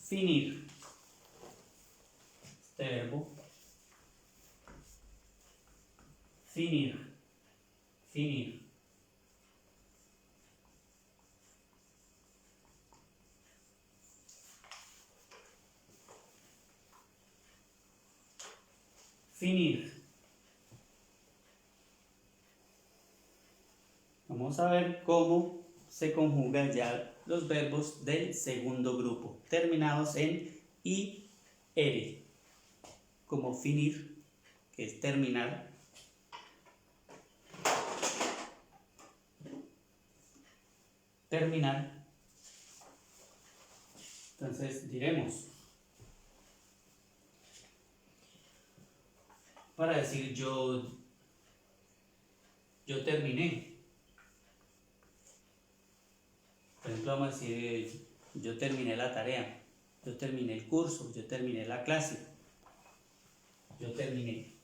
Finir. Este verbo. Finir. Finir. Finir. Vamos a ver cómo se conjugan ya los verbos del segundo grupo, terminados en IR, como finir, que es terminar. Terminar. Entonces diremos, para decir yo terminé. Por ejemplo, vamos a decir, yo terminé la tarea, yo terminé el curso, yo terminé la clase, yo terminé.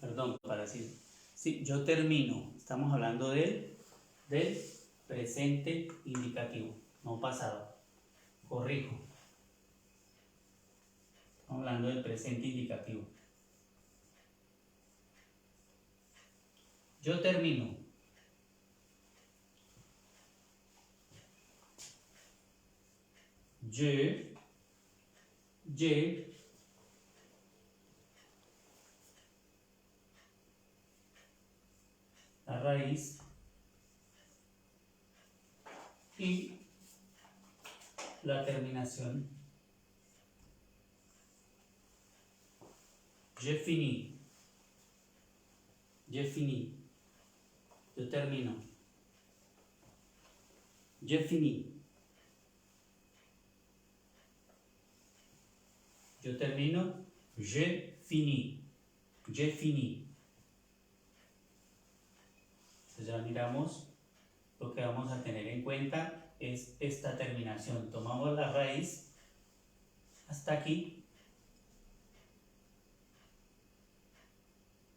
Perdón, para decir, sí, yo termino. Estamos hablando del presente indicativo, no pasado. Corrijo. Estamos hablando del presente indicativo. Yo termino. Je, la raíz y la terminación. Je finis. Je finis. Yo termino. Je finis. Yo termino. Je finis. Je finis. Entonces ya miramos, lo que vamos a tener en cuenta es esta terminación. Tomamos la raíz hasta aquí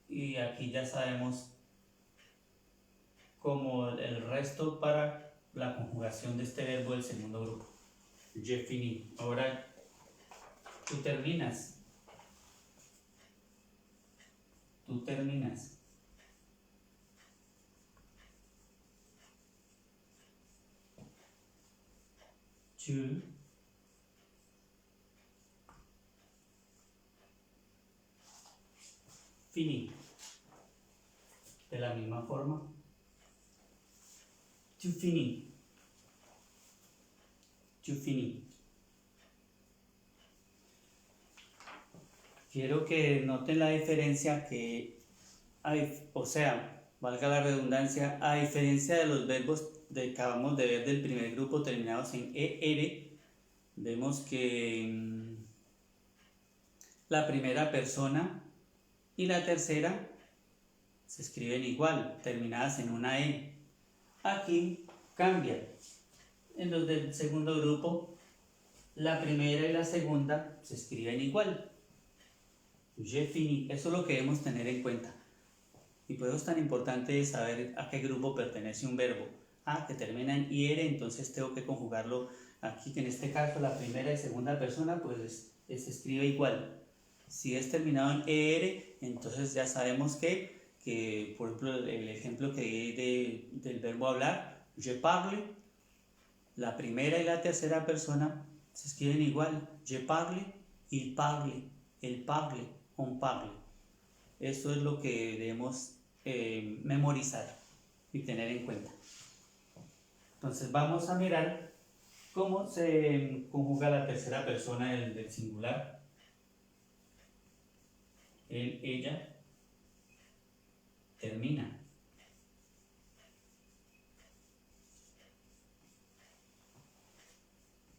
y aquí ya sabemos como el resto para la conjugación de este verbo del segundo grupo. Je finis. Ahora tú terminas. Tú terminas. Tu finis. De la misma forma. Tu finis. Tu finis. Quiero que noten la diferencia que hay, o sea, valga la redundancia, a diferencia de los verbos que acabamos de ver del primer grupo terminados en ER, vemos que la primera persona y la tercera se escriben igual, terminadas en una E. Aquí cambia. En los del segundo grupo, la primera y la segunda se escriben igual. Je finis. Eso es lo que debemos tener en cuenta. Y por eso es tan importante saber a qué grupo pertenece un verbo. Que termina en IR, entonces tengo que conjugarlo aquí, que en este caso la primera y segunda persona pues se escribe igual. Si es terminado en ER, entonces ya sabemos que por ejemplo, el ejemplo que di del verbo hablar, je parle, la primera y la tercera persona se escriben igual. Je parle, il parle, elle parle, on parle. Eso es lo que debemos memorizar y tener en cuenta. Entonces vamos a mirar cómo se conjuga la tercera persona del singular. Él, ella, termina.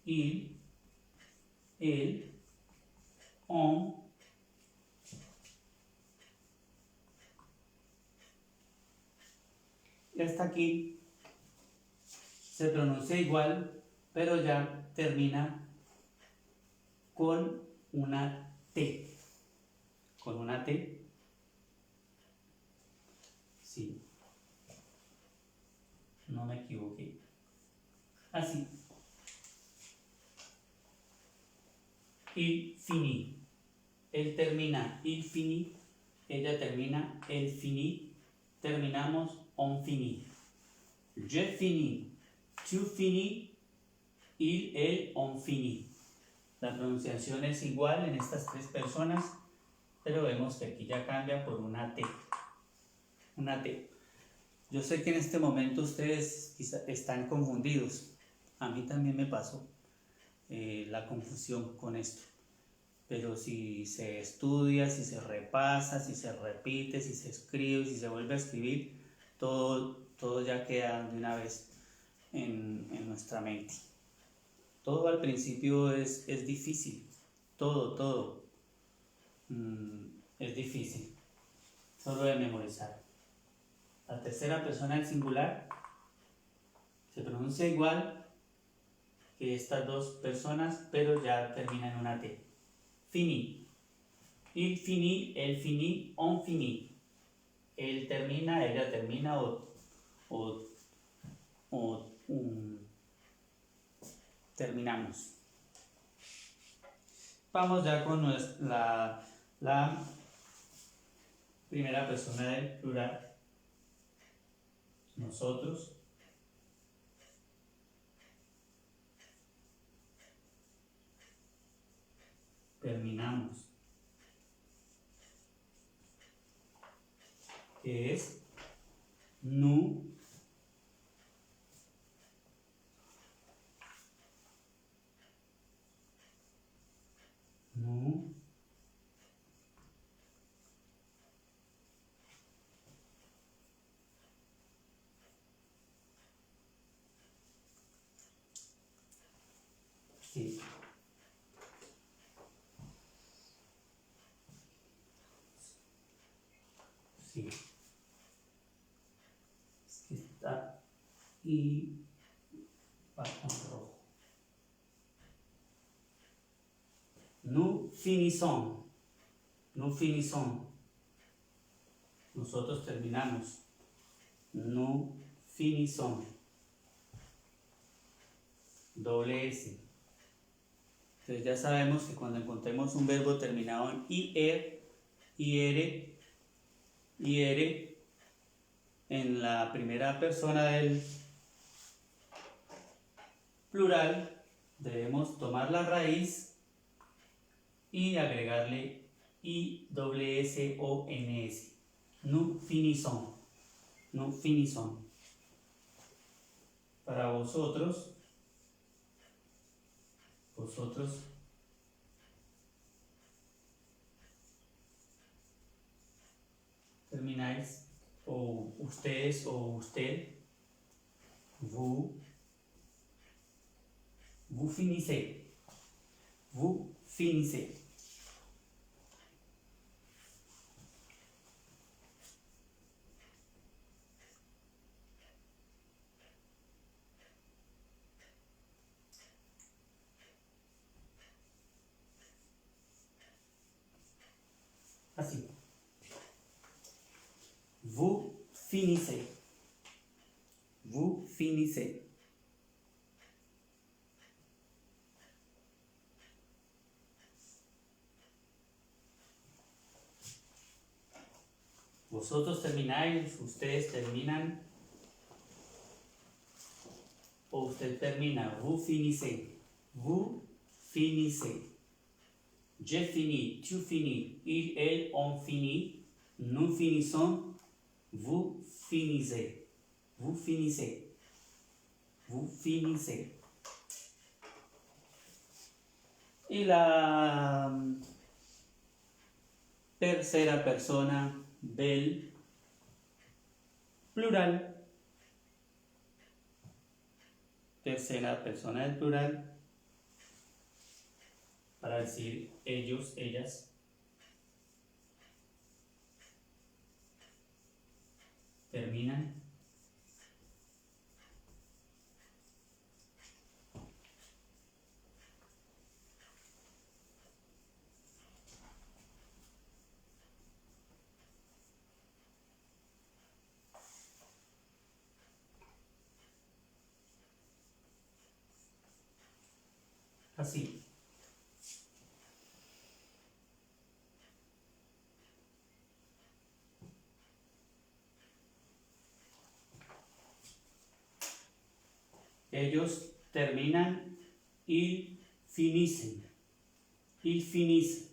Il, él, on, y hasta aquí se pronuncia igual, pero ya termina con una T. Con una T. Sí. No me equivoqué. Así. Il finit. Él termina. Il finit. Ella termina. Elle finit. Terminamos. On finit. Je finis. Tu finis. Il, elle, on finit. La pronunciación es igual en estas tres personas, pero vemos que aquí ya cambia por una T. Una T. Yo sé que en este momento ustedes quizá están confundidos. A mí también me pasó la confusión con esto. pero si se estudia, si se repasa, si se repite, si se escribe, si se vuelve a escribir, todo ya queda de una vez en nuestra mente. Todo al principio es difícil, todo es difícil, solo de memorizar. La tercera persona del singular se pronuncia igual que estas dos personas, pero ya termina en una T. Fini. Il fini, elle finit, on finit. Él termina, ella termina o terminamos. Vamos ya con la primera persona del plural. Nosotros. Terminamos. Que es nous. Nous. Sí. Sí. Es que está y va con rojo. Nous finissons. Nous finissons. Nosotros terminamos. Nous finissons. Doble S. Entonces ya sabemos que cuando encontremos un verbo terminado en IR en la primera persona del plural, debemos tomar la raíz y agregarle ISSONS. Nous finissons. Nous finissons. Para vosotros termináis, o ustedes o usted, vous finissez. Vous finissez. Así. Vous finissez. Vous finissez. Vosotros termináis, ustedes terminan, o usted termina. Vous finissez. Vous finissez. Je finis, tu finis, il, elle, on finit, nous finissons, vous finissez. Vous finissez. Vous finissez. Y la tercera persona del plural. Tercera persona del plural. Para decir ellos, ellas. Terminan. Así. Ellos terminan, ils finissent. Ils finissent.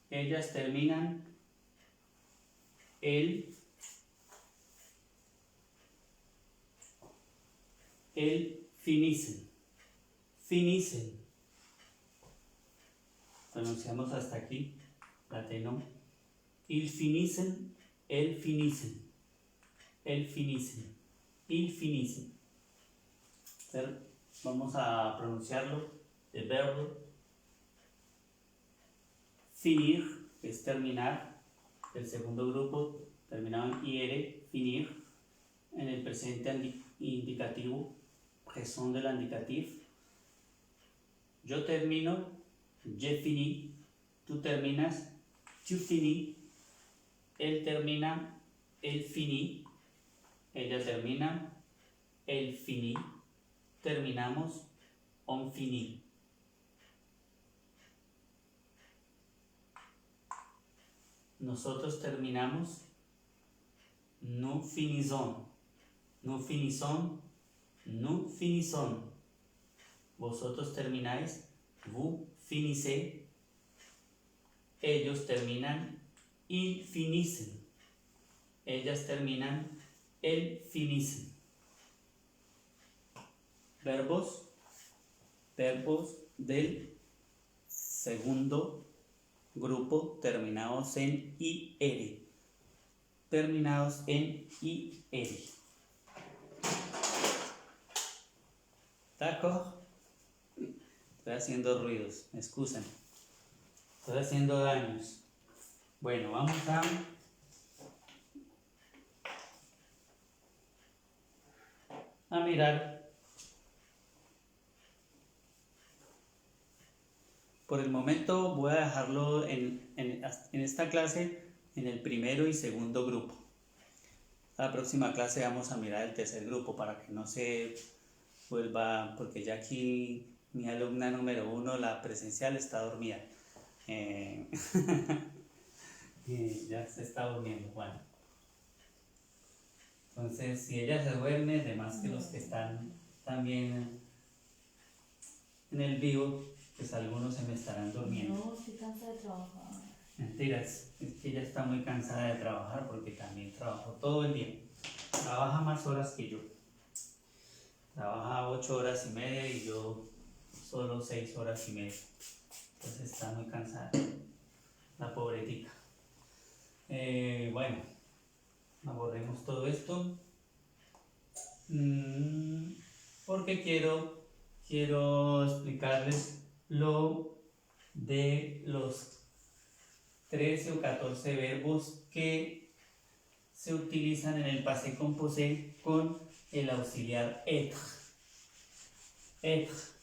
Ellas terminan, elles finissent. Finissent. Pronunciamos hasta aquí la T, ¿no? Il finissent, el finissent, el finissent, il finissent. Vamos a pronunciarlo. El verbo finir es terminar. El segundo grupo terminado en ir, finir. En el presente indicativo, présent de l'indicatif. Yo termino, je finis. Tú terminas, tu finis. Él termina, él finis. Ella termina, él finis. Terminamos, on finit. Nosotros terminamos, nous finissons. Nous finissons, nous finissons. Vosotros termináis, vous finissez. Ellos terminan, ils finissent. Ellas terminan, elles finissent. Verbos del segundo grupo terminados en IR. Terminados en IR. ¿D'accord? Estoy haciendo ruidos, me excusan. Estoy haciendo daños. Bueno, vamos a mirar. Por el momento voy a dejarlo en esta clase en el primero y segundo grupo. La próxima clase vamos a mirar el tercer grupo para que no se vuelva, porque ya aquí mi alumna número 1, la presencial, está dormida. Ya se está durmiendo, Juan. Entonces, si ella se duerme, además que los que están también en el vivo, pues algunos se me estarán durmiendo. No, estoy cansada de trabajar. Mentiras, es que ella está muy cansada de trabajar porque también trabajó todo el día. Trabaja más horas que yo. Trabaja 8 horas y media y yo solo 6 horas y media. Entonces está muy cansada, la pobretica. Bueno, abordemos todo esto. Porque quiero explicarles lo de los 13 o 14 verbos que se utilizan en el passé composé con el auxiliar être. Être.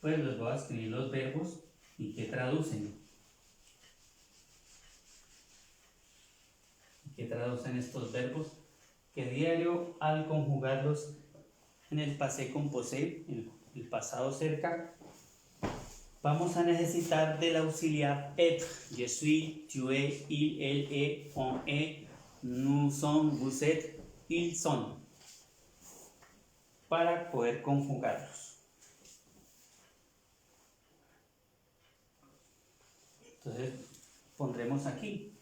Pues les voy a escribir los verbos y qué traducen. ¿Qué traducen estos verbos? Que diario al conjugarlos en el passé composé, el pasado cerca, vamos a necesitar del auxiliar être. Je suis, tu es, il, elle est, on est, nous sommes, vous êtes, ils sont. Para poder conjugarlos. Entonces pondremos aquí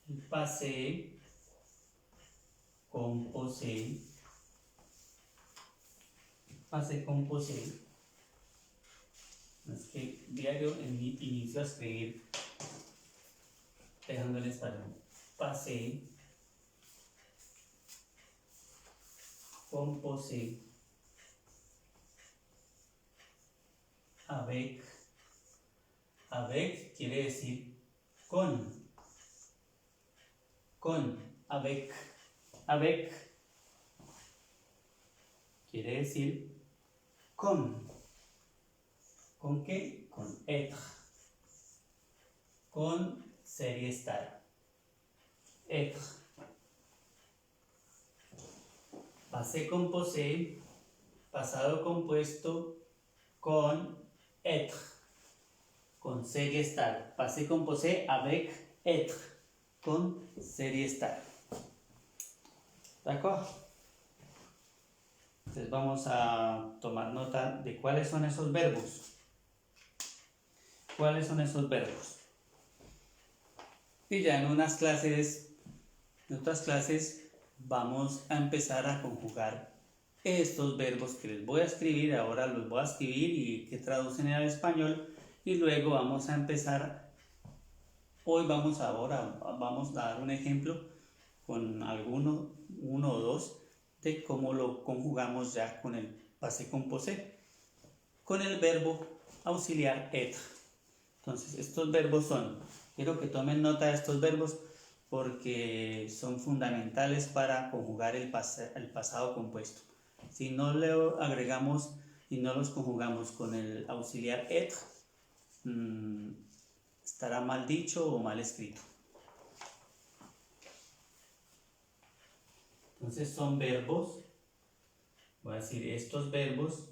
el passé composé. Passé composé. Es que diario inicio a escribir dejando el español. Passé composé avec. Avec quiere decir con. Con, avec. Avec quiere decir con. ¿Con qué? Con être. Con ser y estar. Être. Passé composé, pasado compuesto con être. Con ser y estar. Passé composé avec être. Con ser y estar. ¿D'accord? Entonces vamos a tomar nota de cuáles son esos verbos. ¿Cuáles son esos verbos? Y ya en otras clases vamos a empezar a conjugar estos verbos que les voy a escribir, ahora los voy a escribir y que traducen al español, y luego vamos a empezar. Hoy vamos a dar un ejemplo con uno o dos, de cómo lo conjugamos ya con el passé composé, con el verbo auxiliar être. Entonces, estos verbos quiero que tomen nota de estos verbos porque son fundamentales para conjugar el pasado compuesto. Si no le agregamos y no los conjugamos con el auxiliar être, estará mal dicho o mal escrito. Entonces son verbos, voy a decir estos verbos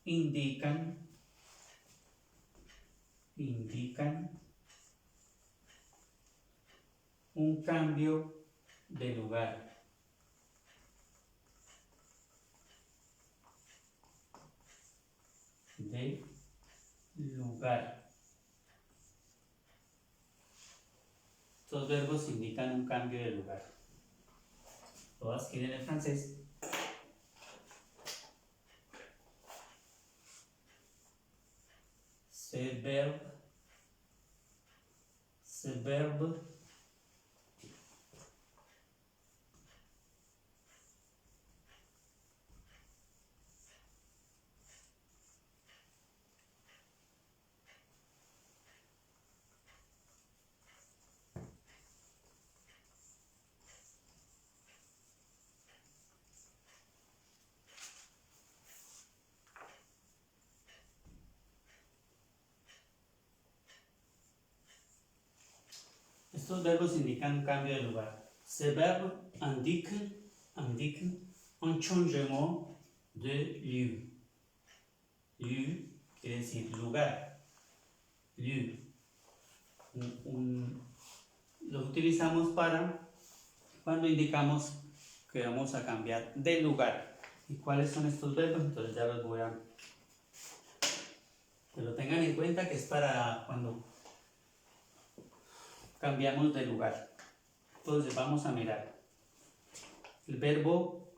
indican un cambio de lugar. Estos verbos indican un cambio de lugar. Lo voy a escribir en el francés. Ce verbe Estos verbos indican un cambio de lugar. Ces verbes indiquent un changement de lieu. Lieu quiere decir lugar. Lieu. Lo utilizamos para cuando indicamos que vamos a cambiar de lugar. ¿Y cuáles son estos verbos? Entonces ya los voy a... Que lo tengan en cuenta que es para cuando cambiamos de lugar. Entonces vamos a mirar el verbo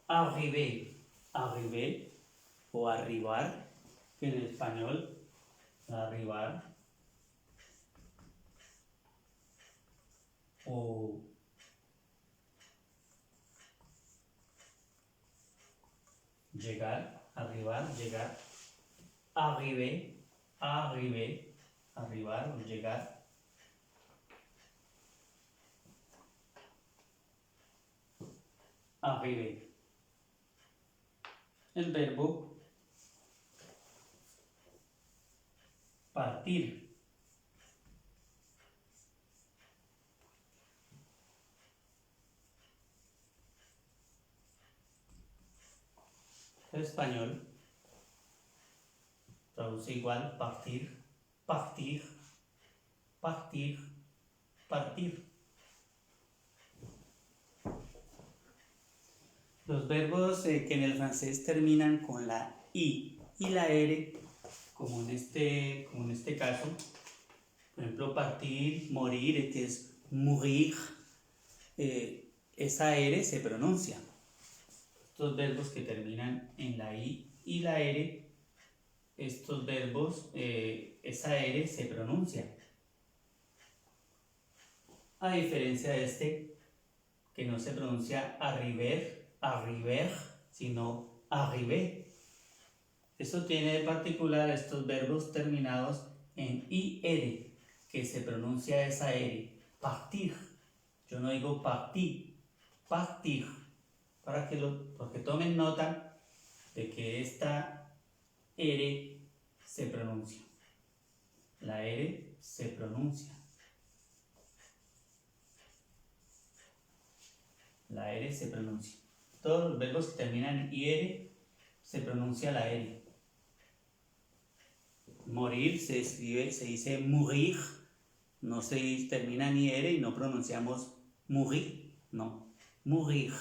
arriver o arribar, que en español arribar, o llegar, arribar, llegar, arriver, arribar o llegar. Arriver. El verbo partir. El español traduce igual partir, partir, partir, partir. Los verbos que en el francés terminan con la I y la R, como en este caso, por ejemplo, partir, morir, que es mourir, esa R se pronuncia. Estos verbos que terminan en la I y la R, estos verbos, esa R se pronuncia. A diferencia de este, que no se pronuncia arriver, sino arriver. Eso tiene de particular estos verbos terminados en IR, que se pronuncia esa R, partir. Yo no digo partir, partir. Porque tomen nota de que esta R se pronuncia. La R se pronuncia. La R se pronuncia. Todos los verbos que terminan en IR se pronuncia la R. Morir se dice mourir, no se termina ni R y no pronunciamos mourir, no, mourir.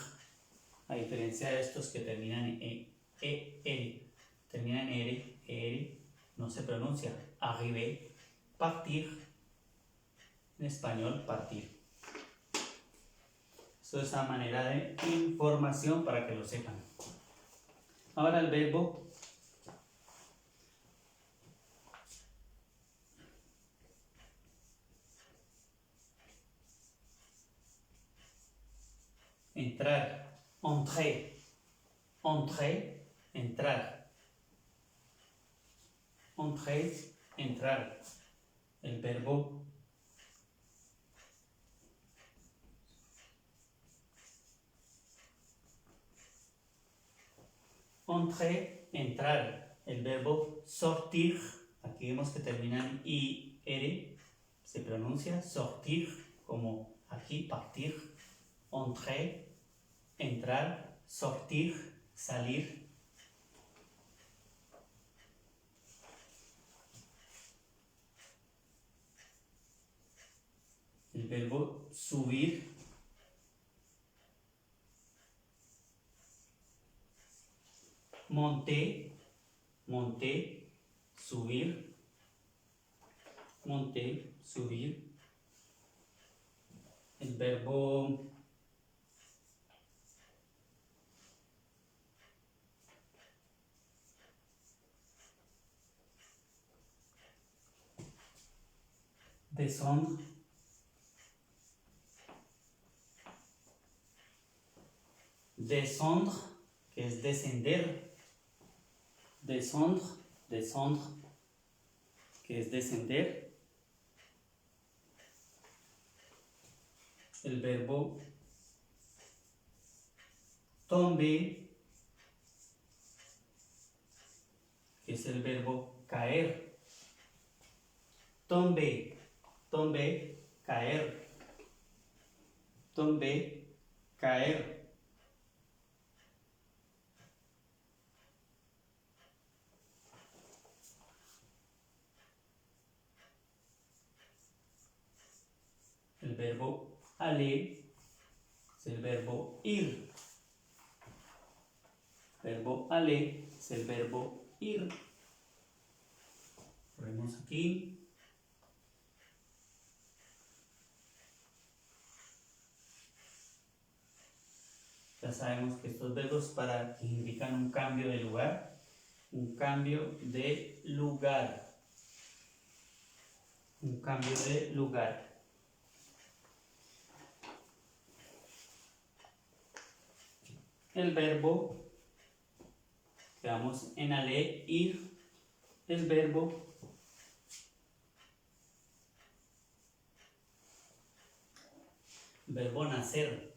A diferencia de estos que terminan en R, terminan en R, no se pronuncia. Arriver, partir, en español, partir. Esto es a manera de información para que lo sepan. Ahora el verbo entrar, entrer, entrer, entrar, entrer, entrar. El verbo entrer, entrar. El verbo sortir, aquí vemos que termina en IR, se pronuncia sortir, como aquí partir, entrer, entrar, sortir, salir. El verbo subir, monter, monter, subir, monter, subir. El verbo descendre, descendre, que es descender, descendre, descendre, que es descender. El verbo tomber, que es el verbo caer, tomber, tomber, caer, tomber, caer. El verbo aller es el verbo ir. Verbo aller es el verbo ir. Ponemos aquí. Ya sabemos que estos verbos indican un cambio de lugar. Un cambio de lugar. Un cambio de lugar. El verbo, quedamos en aller, ir, el verbo nacer.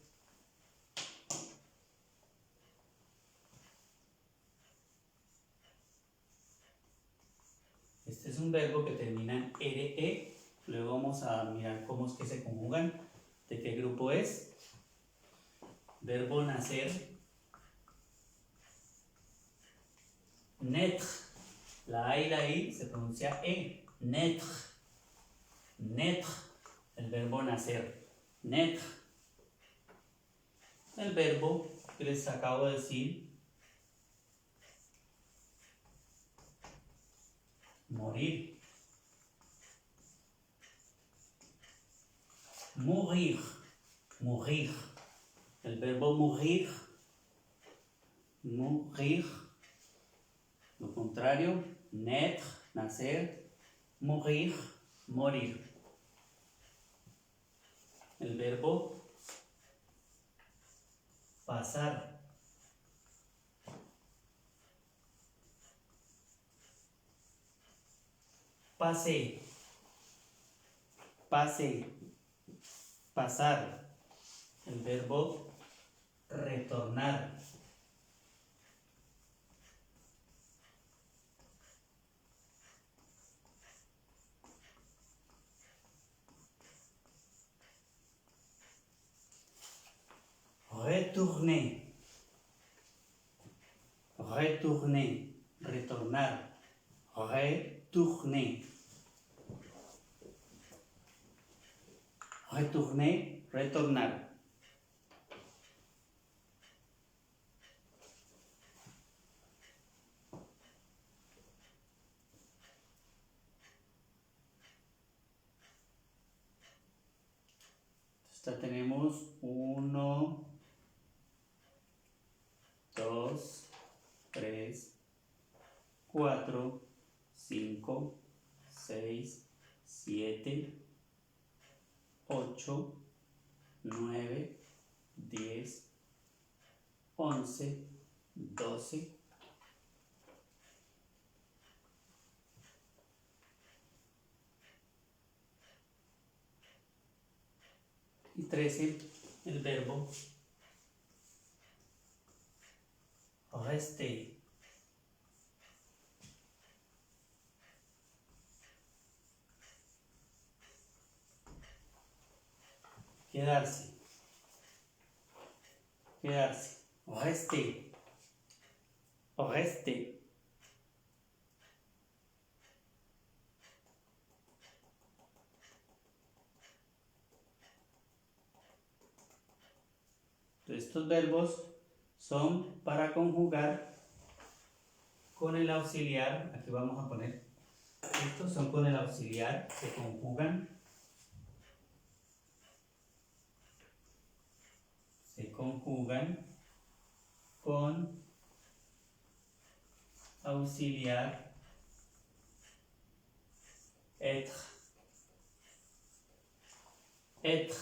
Este es un verbo que termina en RE, luego vamos a mirar cómo es que se conjugan, de qué grupo es. Verbo nacer. Naître, la A y la I se pronuncia E, naître, naître, el verbo nacer, naître. El verbo que les acabo de decir, morir, mourir, mourir, el verbo mourir, mourir. Lo contrario, naître, nacer, mourir, morir. El verbo pasar. Passer, passer, pasar. El verbo retornar. Retourner, retourner, retornar, retourner. Retourner, retornar. Entonces tenemos 1, 2, 3, 4, 5, 6, 7, 8, 9, 10, 11, 12, y 13, el verbo rester. Quedarse, quedarse, rester, rester. Estos verbos son para conjugar con el auxiliar. Aquí vamos a poner, estos son con el auxiliar, se conjugan con auxiliar être. Être.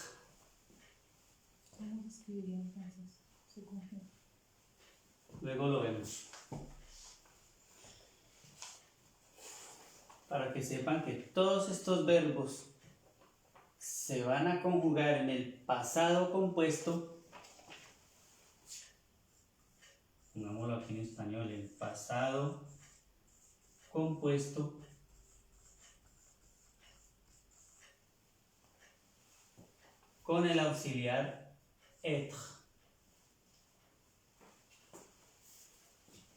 ¿Cómo se escribiría entonces? Se conjuga. Luego lo vemos. Para que sepan que todos estos verbos se van a conjugar en el pasado compuesto. Pongámoslo aquí en español, el pasado compuesto con el auxiliar être.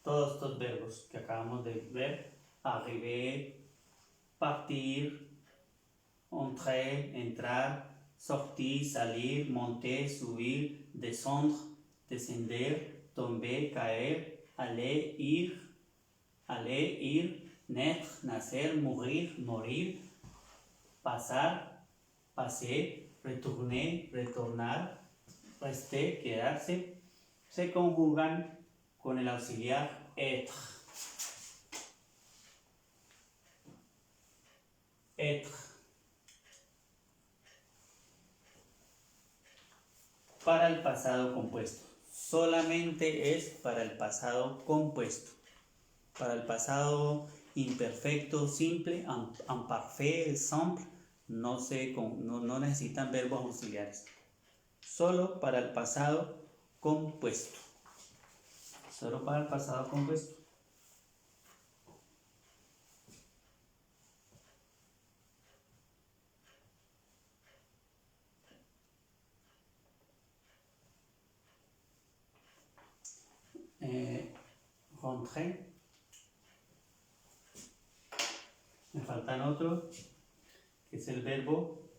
Todos estos verbos que acabamos de ver, arriver, partir, entrer, entrar, sortir, salir, monter, subir, descendre, descender, tomber, caer, aller, ir, naître, nacer, mourir, morir, pasar, passer, retourner, retornar, rester, quedarse, se conjugan con el auxiliar être. Être. Para el pasado compuesto. Solamente es para el pasado compuesto. Para el pasado imperfecto, simple, imparfait, simple, no necesitan verbos auxiliares. Solo para el pasado compuesto. Solo para el pasado compuesto. Rentrer. Me faltan otro, que es el verbo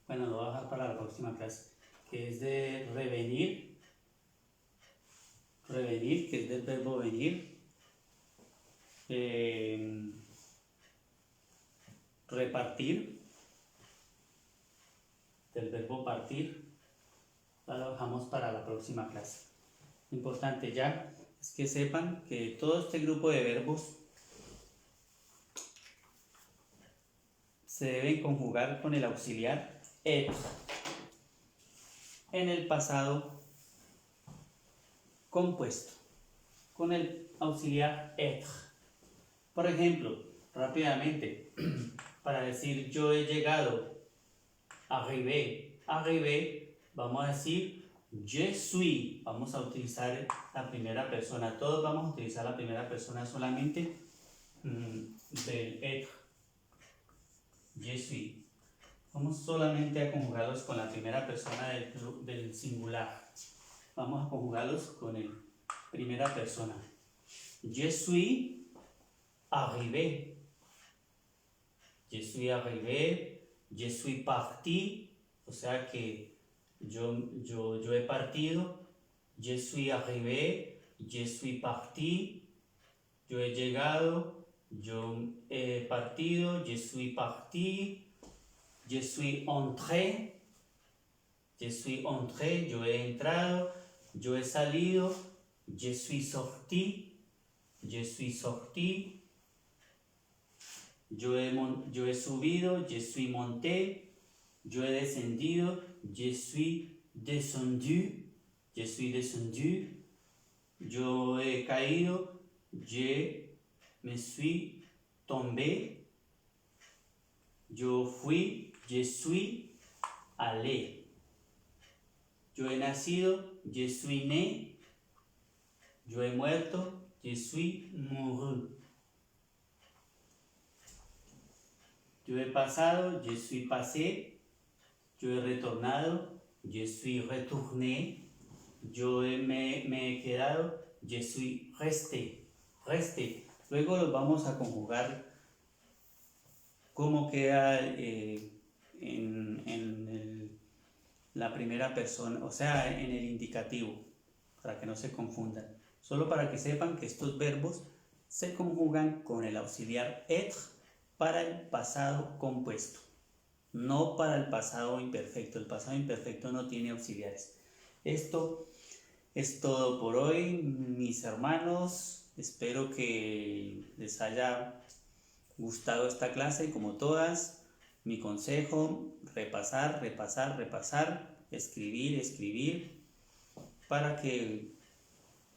bueno, lo voy a dejar para la próxima clase, que es de revenir, que es del verbo venir, repartir, del verbo partir, lo dejamos para la próxima clase. Lo importante ya es que sepan que todo este grupo de verbos se deben conjugar con el auxiliar être en el pasado compuesto, con el auxiliar être. Por ejemplo, rápidamente, para decir yo he llegado, arrivé, vamos a decir je suis. Vamos a utilizar la primera persona. Todos vamos a utilizar la primera persona solamente del être. Je suis. Vamos solamente a conjugarlos con la primera persona del singular. Vamos a conjugarlos con la primera persona. Je suis arrivé. Je suis arrivé. Je suis parti. O sea que yo he partido. Je suis arrivé. Je suis parti. Yo he llegado. Yo he partido. Je suis parti. Je suis entré. Je suis entré. Yo he entrado. Yo he salido. Je suis sorti. Je suis sorti. Yo he subido. Je suis monté. Yo he descendido. Je suis descendu. Je suis descendu. Yo he caído. Je me suis tombé. Yo fui. Je suis allé. Yo he nacido. Je suis né. Yo he muerto. Je suis mouru. Yo he pasado. Je suis passé. Yo he retornado. Je suis retourné. Me he quedado. Je suis resté. Resté. Luego los vamos a conjugar cómo queda la primera persona, o sea, en el indicativo, para que no se confundan. Solo para que sepan que estos verbos se conjugan con el auxiliar être para el pasado compuesto, no para el pasado imperfecto. El pasado imperfecto no tiene auxiliares. Esto es todo por hoy, mis hermanos. Espero que les haya gustado esta clase, y como todas, mi consejo: repasar, repasar, repasar, escribir, escribir, para que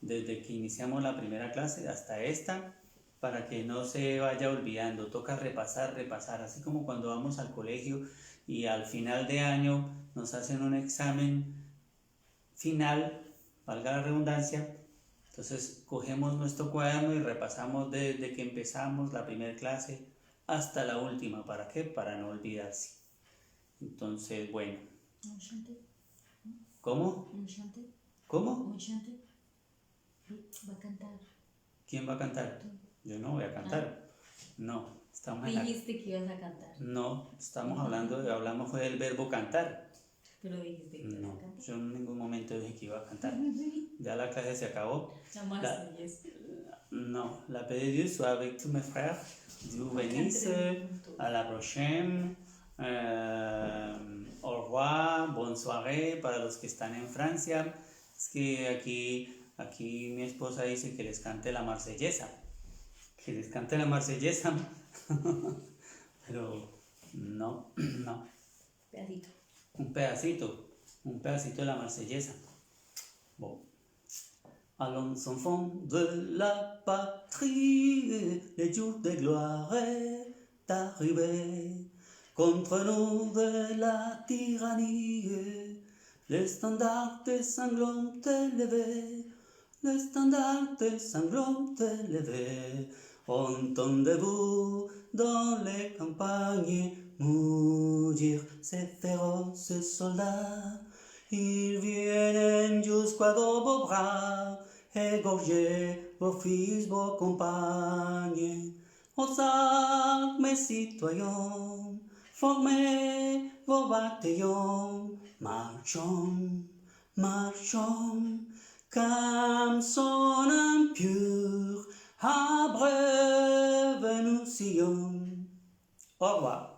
desde que iniciamos la primera clase hasta esta, para que no se vaya olvidando. Toca repasar, repasar, así como cuando vamos al colegio y al final de año nos hacen un examen final, valga la redundancia. Entonces cogemos nuestro cuaderno y repasamos desde que empezamos la primera clase hasta la última. ¿Para qué? Para no olvidarse. Entonces, bueno. Un chante. ¿Cómo? Un chante. ¿Cómo? Un chante. Va a cantar. ¿Quién va a cantar? Yo no voy a cantar. No, estamos en Dijiste que ibas a cantar. No, hablamos fue del verbo cantar. Pero dijiste que ibas a No, cantar. yo en ningún momento dije que iba a cantar. Ya la clase se acabó. La Marseillaise. Non, la paix de Dieu soit avec tous mes frères. Dieu vous bénisse. À la prochaine. Au revoir. Bonne soirée para los que están en Francia. Es que aquí mi esposa dice que les cante la marsellesa. Que les cante la marsellesa. Pero no. Pedacito. Un pedacito de la marsellesa. Bon. Allons enfants de la patrie, le jour de gloire est arrivé. Contre nous de la tyrannie, le standard sanglant élevé, le standard sanglant élevé. Entendez-vous dans les campagnes mourir ces féroces soldats? Ils viennent jusqu'à vos bras, égorger vos fils, vos compagnes. Aux armes, citoyens, formez vos bataillons. Marchons, marchons, comme son impur, abreuve nous sillons. Au revoir.